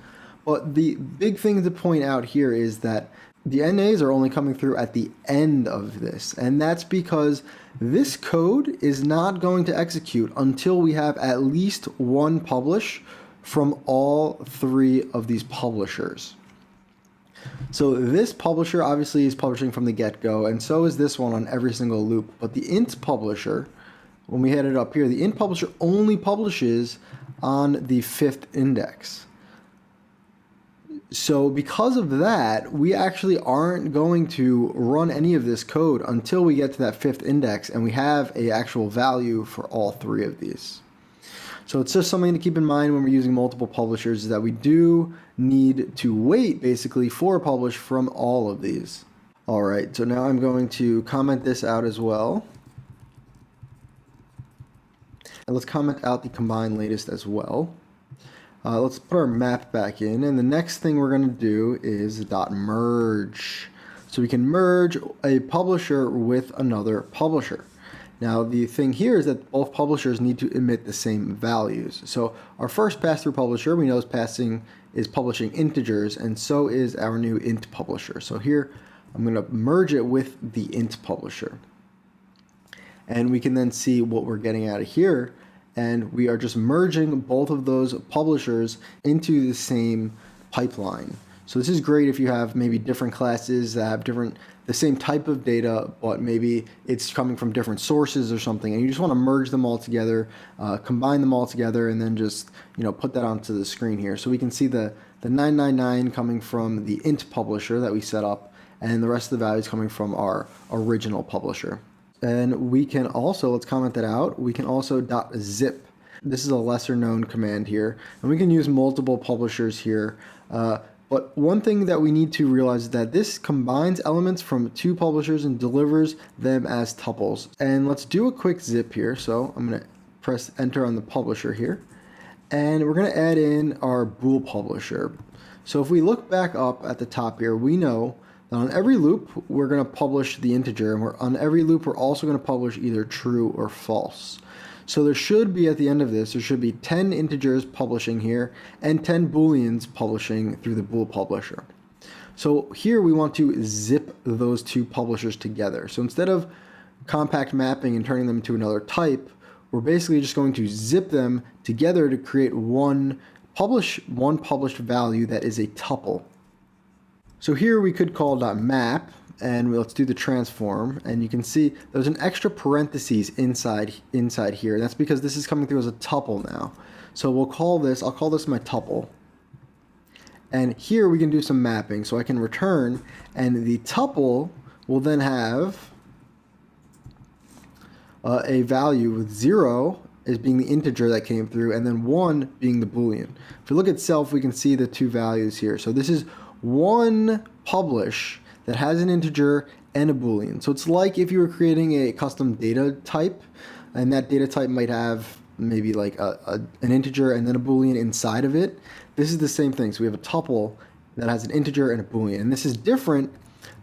But the big thing to point out here is that the NAs are only coming through at the end of this, and that's because this code is not going to execute until we have at least 1 publish from all 3 of these publishers. So this publisher obviously is publishing from the get-go, and so is this one on every single loop. But the int publisher, when we head it up here, the int publisher only publishes on the 5th index. So because of that, we actually aren't going to run any of this code until we get to that 5th index and we have an actual value for all 3 of these. So it's just something to keep in mind when we're using multiple publishers, is that we do need to wait basically for a publish from all of these. All right, so now I'm going to comment this out as well. And let's comment out the combine latest as well. Let's put our map back in, and the next thing we're going to do is .merge. So we can merge a publisher with another publisher. Now the thing here is that both publishers need to emit the same values. So our first pass-through publisher we know is publishing integers, and so is our new int publisher. So here I'm going to merge it with the int publisher. And we can then see what we're getting out of here. And we are just merging both of those publishers into the same pipeline. So this is great if you have maybe different classes that have the same type of data, but maybe it's coming from different sources or something, and you just want to merge them all together, combine them all together, and then just put that onto the screen here. So we can see the 999 coming from the int publisher that we set up, and the rest of the values coming from our original publisher. And we can also, let's comment that out, we can also .zip. This is a lesser known command here, and we can use multiple publishers here. But one thing that we need to realize is that this combines elements from 2 publishers and delivers them as tuples. And let's do a quick zip here. So I'm going to press enter on the publisher here. And we're going to add in our bool publisher. So if we look back up at the top here, we know that on every loop, we're going to publish the integer, and on every loop, we're also going to publish either true or false. So there should be, at the end of this, there should be 10 integers publishing here and 10 booleans publishing through the bool publisher. So here we want to zip those two publishers together. So instead of compact mapping and turning them to another type, we're basically just going to zip them together to create one published value that is a tuple. So here we could call .map, and let's do the transform, and you can see there's an extra parentheses inside here. That's because this is coming through as a tuple now. So I'll call this my tuple. And here we can do some mapping. So I can return, and the tuple will then have a value with 0 as being the integer that came through, and then 1 being the boolean. If we look at self, we can see the two values here. So this is one publish that has an integer and a boolean. So it's like if you were creating a custom data type, and that data type might have maybe like an integer and then a boolean inside of it. This is the same thing. So we have a tuple that has an integer and a boolean, and this is different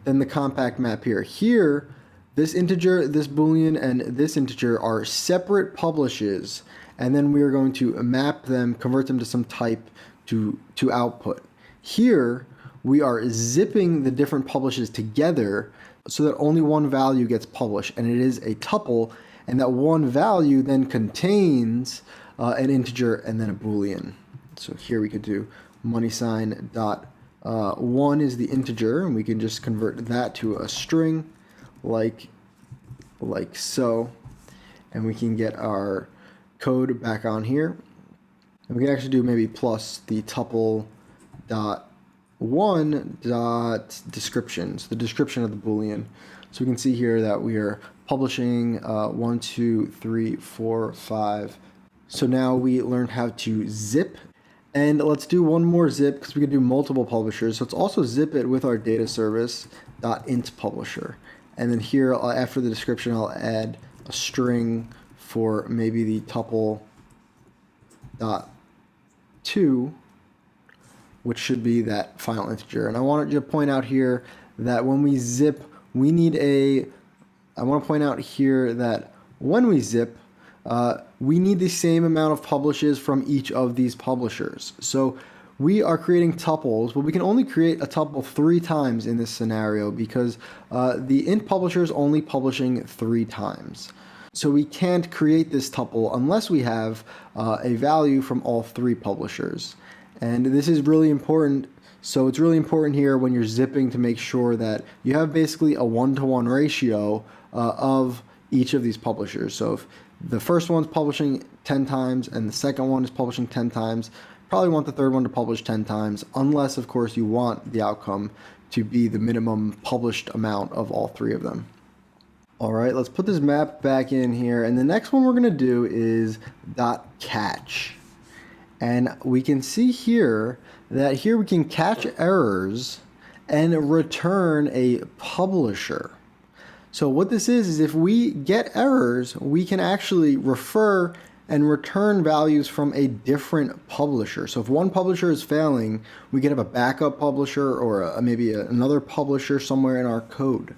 than the compact map here. Here, this integer, this boolean, and this integer are separate publishes, and then we are going to map them, convert them to some type to output. Here, we are zipping the different publishes together so that only one value gets published, and it is a tuple, and that one value then contains an integer and then a boolean. So here we could do money sign dot 1 is the integer, and we can just convert that to a string like so, and we can get our code back on here, and we can actually do maybe plus the tuple dot 1 dot description, so the description of the boolean. So we can see here that we are publishing 1, 2, 3, 4, 5. So now we learned how to zip, and let's do one more zip because we can do multiple publishers. So let's also zip it with our data service .int publisher. And then here, after the description, I'll add a string for maybe the tuple dot 2, which should be that final integer. And I wanted to point out here that when we zip, we need I want to point out here that when we zip, we need the same amount of publishes from each of these publishers. So we are creating tuples, but we can only create a tuple 3 times in this scenario because the int publisher is only publishing 3 times. So we can't create this tuple unless we have a value from all 3 publishers. And this is really important. So it's really important here when you're zipping to make sure that you have basically a 1-to-1 ratio of each of these publishers. So if the first one's publishing 10 times and the second one is publishing 10 times, probably want the third one to publish 10 times, unless of course you want the outcome to be the minimum published amount of all 3 of them. All right, let's put this map back in here, and the next one we're going to do is .catch. And we can see here that here we can catch errors and return a publisher. So what this is if we get errors, we can actually refer and return values from a different publisher. So if one publisher is failing, we can have a backup publisher or maybe another publisher somewhere in our code.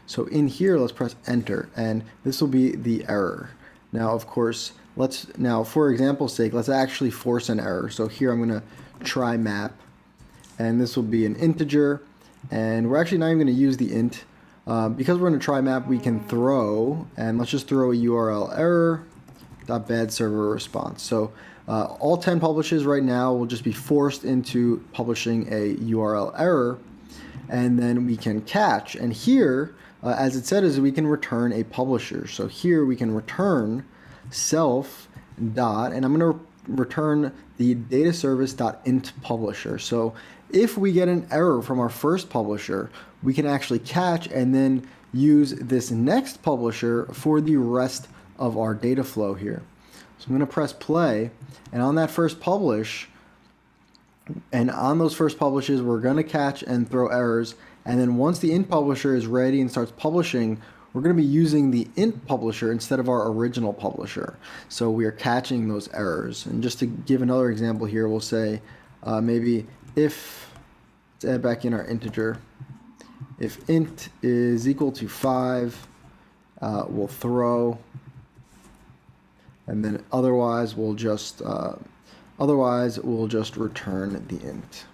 So in here, let's press enter, and this will be the error. Now, of course, for example's sake, let's actually force an error. So here I'm going to try map, and this will be an integer, and we're actually not even going to use the int. Because we're going to try map, we can throw, and let's just throw a URL error .bad server response. So all 10 publishes right now will just be forced into publishing a URL error, and then we can catch. And here, as it said, is we can return a publisher. So here we can return self dot, and I'm going to return the data service dot int publisher. So if we get an error from our first publisher, we can actually catch and then use this next publisher for the rest of our data flow here. So I'm going to press play, and on that first publish, and on those first publishes, we're going to catch and throw errors. And then once the int publisher is ready and starts publishing, we're going to be using the int publisher instead of our original publisher. So we are catching those errors. And just to give another example here, we'll say maybe if, let's add back in our integer, if int is equal to 5, we'll throw, and then otherwise we'll just return the int.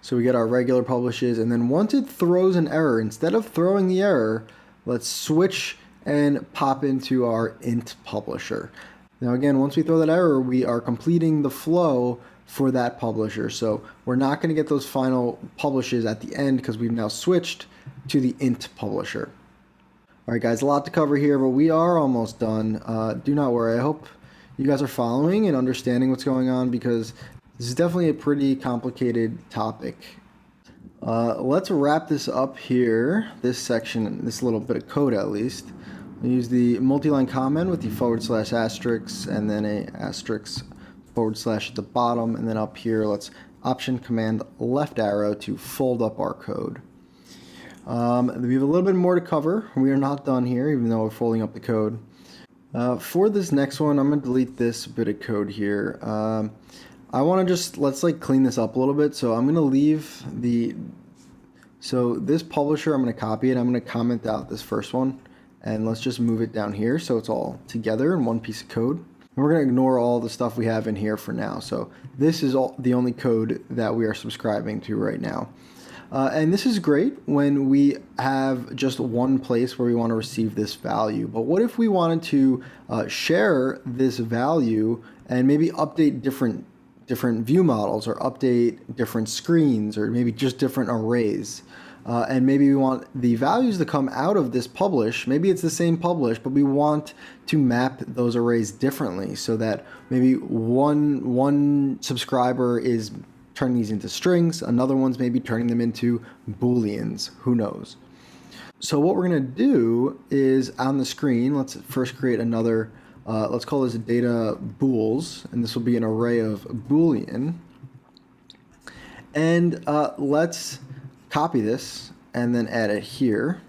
So we get our regular publishes, and then once it throws an error, instead of throwing the error, let's switch and pop into our int publisher. Now again, once we throw that error, we are completing the flow for that publisher. So we're not going to get those final publishes at the end because we've now switched to the int publisher. All right, guys, a lot to cover here, but we are almost done. Do not worry. I hope you guys are following and understanding what's going on, because this is definitely a pretty complicated topic. Let's wrap this up here, this section, this little bit of code at least. We'll use the multi-line comment with the / asterisk and then a asterisk / at the bottom, and then up here let's Option Command left arrow to fold up our code. We have a little bit more to cover. We are not done here, even though we're folding up the code. For this next one, I'm going to delete this bit of code here. I want to just, let's like clean this up a little bit. So I'm going to leave so this publisher, I'm going to copy it. I'm going to comment out this first one, and let's just move it down here so it's all together in one piece of code. And we're going to ignore all the stuff we have in here for now. So this is the only code that we are subscribing to right now. And this is great when we have just one place where we want to receive this value. But what if we wanted to share this value and maybe update different view models, or update different screens, or maybe just different arrays? And maybe we want the values to come out of this publish. Maybe it's the same publish, but we want to map those arrays differently so that maybe one subscriber is turning these into strings, another one's maybe turning them into booleans, who knows. So what we're going to do is on the screen, let's first create another, let's call this data bools, and this will be an array of boolean. And let's copy this and then add it here.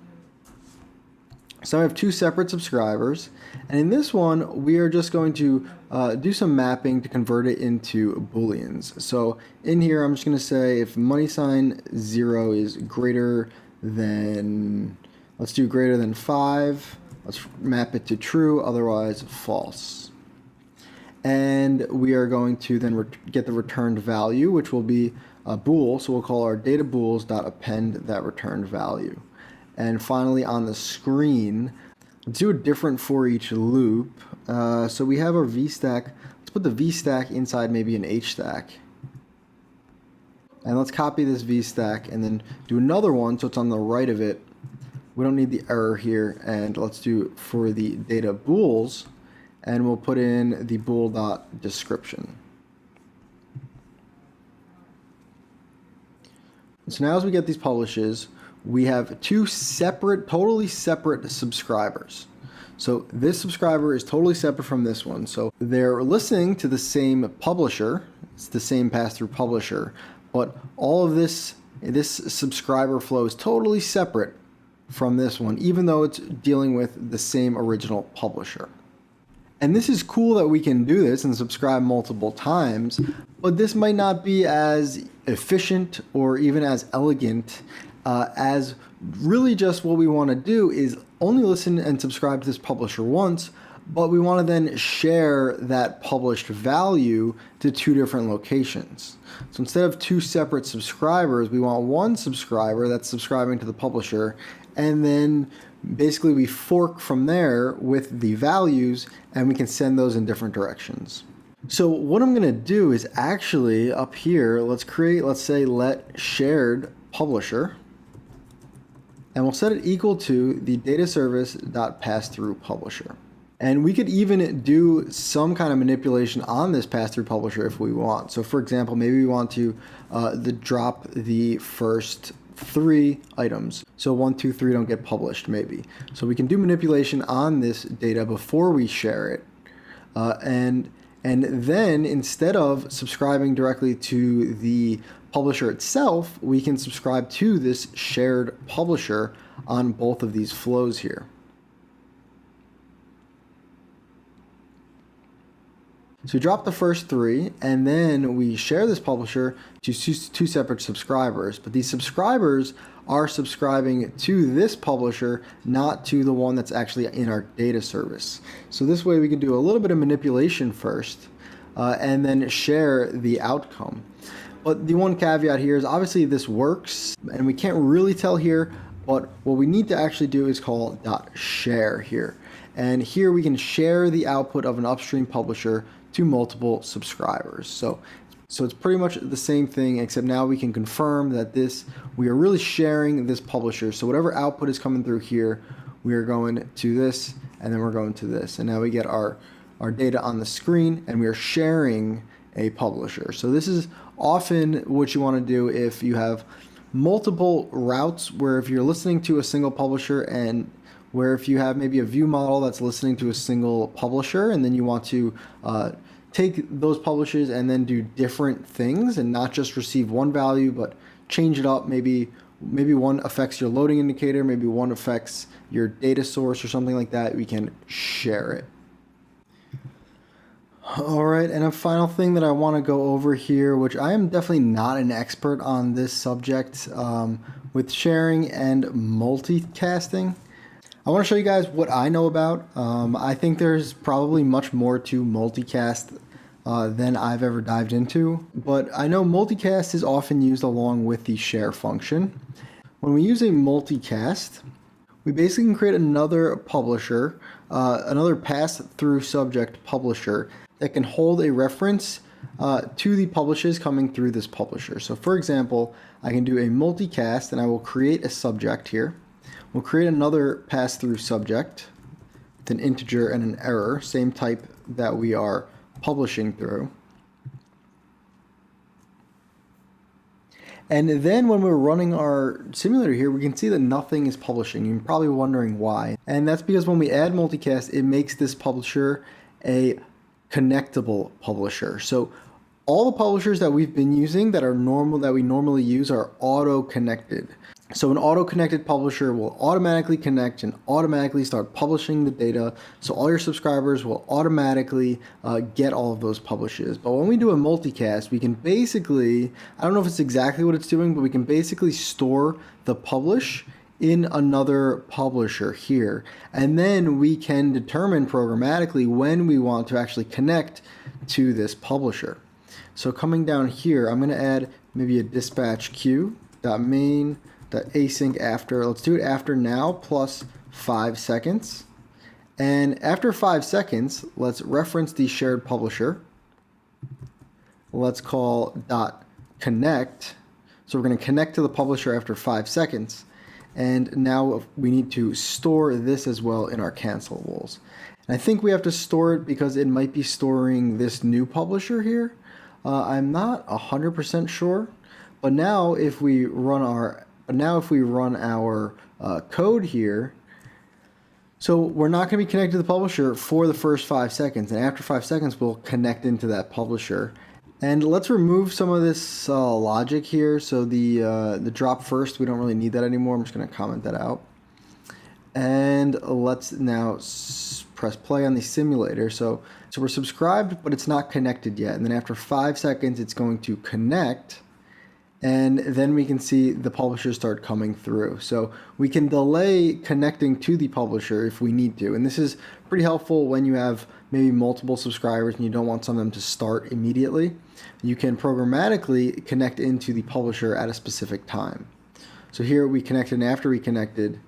So I have two separate subscribers, and in this one we are just going to do some mapping to convert it into booleans. So in here I'm just going to say if $0 is greater than, let's do greater than 5, let's map it to true, otherwise false. And we are going to then get the returned value, which will be a bool, so we'll call our data bools.append that returned value. And finally on the screen, let's do a different for each loop. So we have our VStack. Let's put the VStack inside maybe an HStack. And let's copy this VStack and then do another one so it's on the right of it. We don't need the error here. And let's do for the data bools, and we'll put in the bool.description. So now as we get these publishes, we have two separate, totally separate subscribers. So this subscriber is totally separate from this one. So they're listening to the same publisher. It's the same pass-through publisher, but all of this subscriber flow is totally separate from this one, even though it's dealing with the same original publisher. And this is cool that we can do this and subscribe multiple times, but this might not be as efficient or even as elegant as really just what we want to do is only listen and subscribe to this publisher once, but we want to then share that published value to two different locations. So instead of two separate subscribers, we want one subscriber that's subscribing to the publisher, and then basically we fork from there with the values, and we can send those in different directions. So what I'm going to do is actually up here, let's say let shared publisher, and we'll set it equal to the data service.passthrough publisher. And we could even do some kind of manipulation on this pass-through publisher if we want. So for example, maybe we want to drop the first 3 items. So 1, 2, 3 don't get published maybe. So we can do manipulation on this data before we share it. And then instead of subscribing directly to the publisher itself, we can subscribe to this shared publisher on both of these flows here. So we drop the first three, and then we share this publisher to two separate subscribers. But these subscribers are subscribing to this publisher, not to the one that's actually in our data service. So this way we can do a little bit of manipulation first, and then share the outcome. But the one caveat here is obviously this works, and we can't really tell here, but what we need to actually do is call .share here. And here we can share the output of an upstream publisher to multiple subscribers. So it's pretty much the same thing, except now we can confirm that we are really sharing this publisher. So whatever output is coming through here, we are going to this, and then we're going to this. And now we get our data on the screen, and we are sharing a publisher. So this is often what you want to do if you have multiple routes, where if you're listening to a single publisher, and where if you have maybe a view model that's listening to a single publisher, and then you want to take those publishers and then do different things and not just receive one value, but change it up. Maybe one affects your loading indicator, maybe one affects your data source or something like that. We can share it. All right, and a final thing that I want to go over here, which I am definitely not an expert on this subject, with sharing and multicasting. I want to show you guys what I know about. I think there's probably much more to multicast than I've ever dived into, but I know multicast is often used along with the share function. When we use a multicast, we basically can create another publisher, another pass-through subject publisher that can hold a reference to the publishes coming through this publisher. So for example, I can do a multicast, and I will create a subject here. We'll create another pass-through subject with an integer and an error, same type that we are publishing through. And then when we're running our simulator here, we can see that nothing is publishing. You're probably wondering why. And that's because when we add multicast, it makes this publisher a connectable publisher. So all the publishers that we've been using that we normally use are auto-connected. So an auto-connected publisher will automatically connect and automatically start publishing the data. So all your subscribers will automatically get all of those publishes. But when we do a multicast, we can basically, I don't know if it's exactly what it's doing, but we can basically store the publish in another publisher here. And then we can determine programmatically when we want to actually connect to this publisher. So coming down here, I'm going to add maybe a dispatch queue.main.async after. Let's do it after now plus 5 seconds. And after 5 seconds, let's reference the shared publisher. Let's call .connect. So we're going to connect to the publisher after 5 seconds. And now we need to store this as well in our cancellables. And I think we have to store it because it might be storing this new publisher here. I'm not 100% sure. But now if we run our code here, so we're not going to be connected to the publisher for the first 5 seconds, and after 5 seconds we'll connect into that publisher. And let's remove some of this logic here. So the drop first, we don't really need that anymore. I'm just going to comment that out. And let's now press play on the simulator. So we're subscribed, but it's not connected yet. And then after 5 seconds, it's going to connect. And then we can see the publishers start coming through. So we can delay connecting to the publisher if we need to. And this is pretty helpful when you have maybe multiple subscribers and you don't want some of them to start immediately. You can programmatically connect into the publisher at a specific time. So here we connected, and after we connected,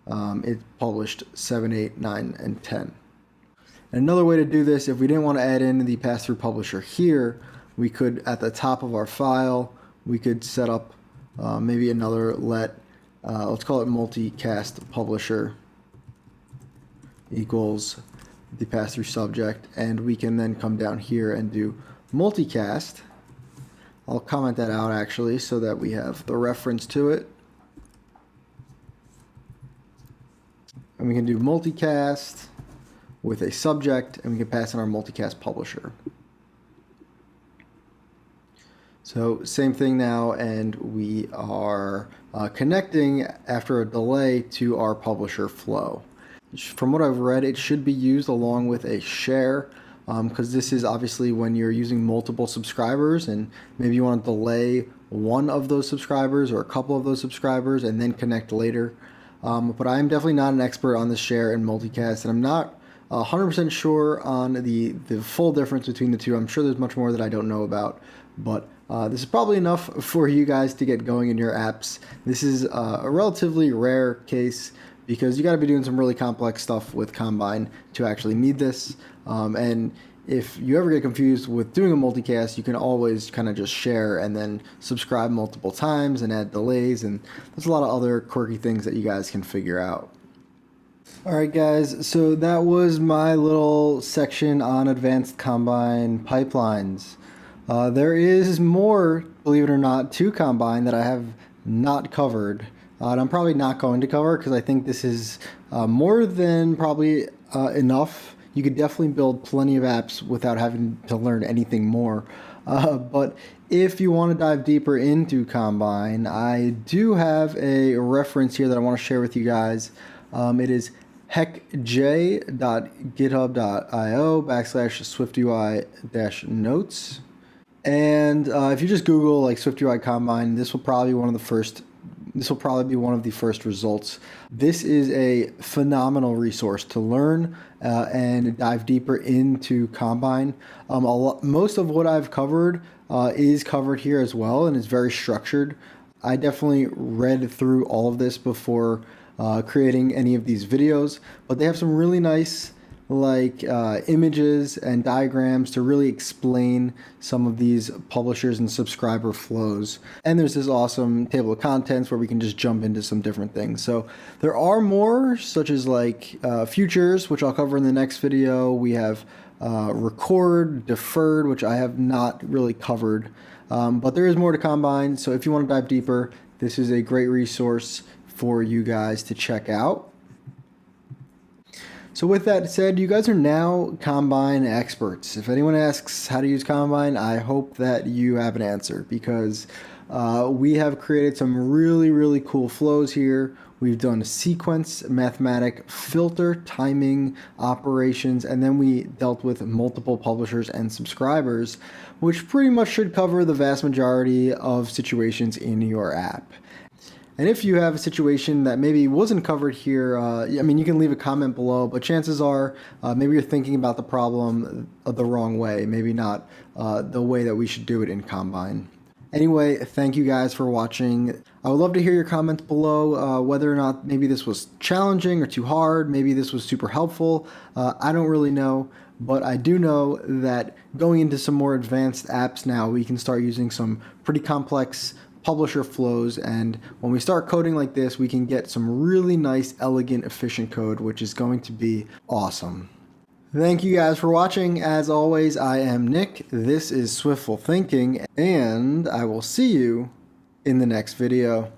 it published 7, 8, 9, and 10. And another way to do this, if we didn't want to add in the pass-through publisher here, we could, at the top of our file, we could set up maybe another let's call it multicast publisher equals the pass-through subject, and we can then come down here and do multicast. I'll comment that out actually so that we have the reference to it. And we can do multicast with a subject, and we can pass in our multicast publisher. So same thing now, and we are connecting after a delay to our publisher flow. From what I've read, it should be used along with a share, because this is obviously when you're using multiple subscribers and maybe you want to delay one of those subscribers or a couple of those subscribers and then connect later. But I'm definitely not an expert on the share and multicast, and I'm not 100% sure on the full difference between the two. I'm sure there's much more that I don't know about, but this is probably enough for you guys to get going in your apps. This is a relatively rare case because you got to be doing some really complex stuff with Combine to actually need this. And if you ever get confused with doing a multicast, you can always kind of just share and then subscribe multiple times and add delays, and there's a lot of other quirky things that you guys can figure out. Alright guys, so that was my little section on advanced Combine pipelines. There is more, believe it or not, to Combine that I have not covered. And I'm probably not going to cover because I think this is more than probably enough. You could definitely build plenty of apps without having to learn anything more. But if you want to dive deeper into Combine, I do have a reference here that I want to share with you guys. It is heckj.github.io/SwiftUI-notes. And if you just Google like SwiftUI Combine, this will probably be one of the first results. This is a phenomenal resource to learn and dive deeper into Combine. Most of what I've covered is covered here as well, and it's very structured. I definitely read through all of this before creating any of these videos, but they have some really nice images and diagrams to really explain some of these publishers and subscriber flows. And there's this awesome table of contents where we can just jump into some different things. So there are more, such as futures, which I'll cover in the next video. We have record, deferred, which I have not really covered, but there is more to Combine. So if you want to dive deeper, this is a great resource for you guys to check out. So with that said, you guys are now Combine experts. If anyone asks how to use Combine, I hope that you have an answer, because we have created some really, really cool flows here. We've done sequence, mathematic, filter, timing, operations, and then we dealt with multiple publishers and subscribers, which pretty much should cover the vast majority of situations in your app. And if you have a situation that maybe wasn't covered here, you can leave a comment below, but chances are maybe you're thinking about the problem the wrong way, maybe not the way that we should do it in Combine. Anyway, thank you guys for watching. I would love to hear your comments below, whether or not maybe this was challenging or too hard, maybe this was super helpful. I don't really know, but I do know that going into some more advanced apps now, we can start using some pretty complex publisher flows, and when we start coding like this, we can get some really nice, elegant, efficient code, which is going to be awesome. Thank you guys for watching. As always, I am Nick, this is Swiftful Thinking, and I will see you in the next video.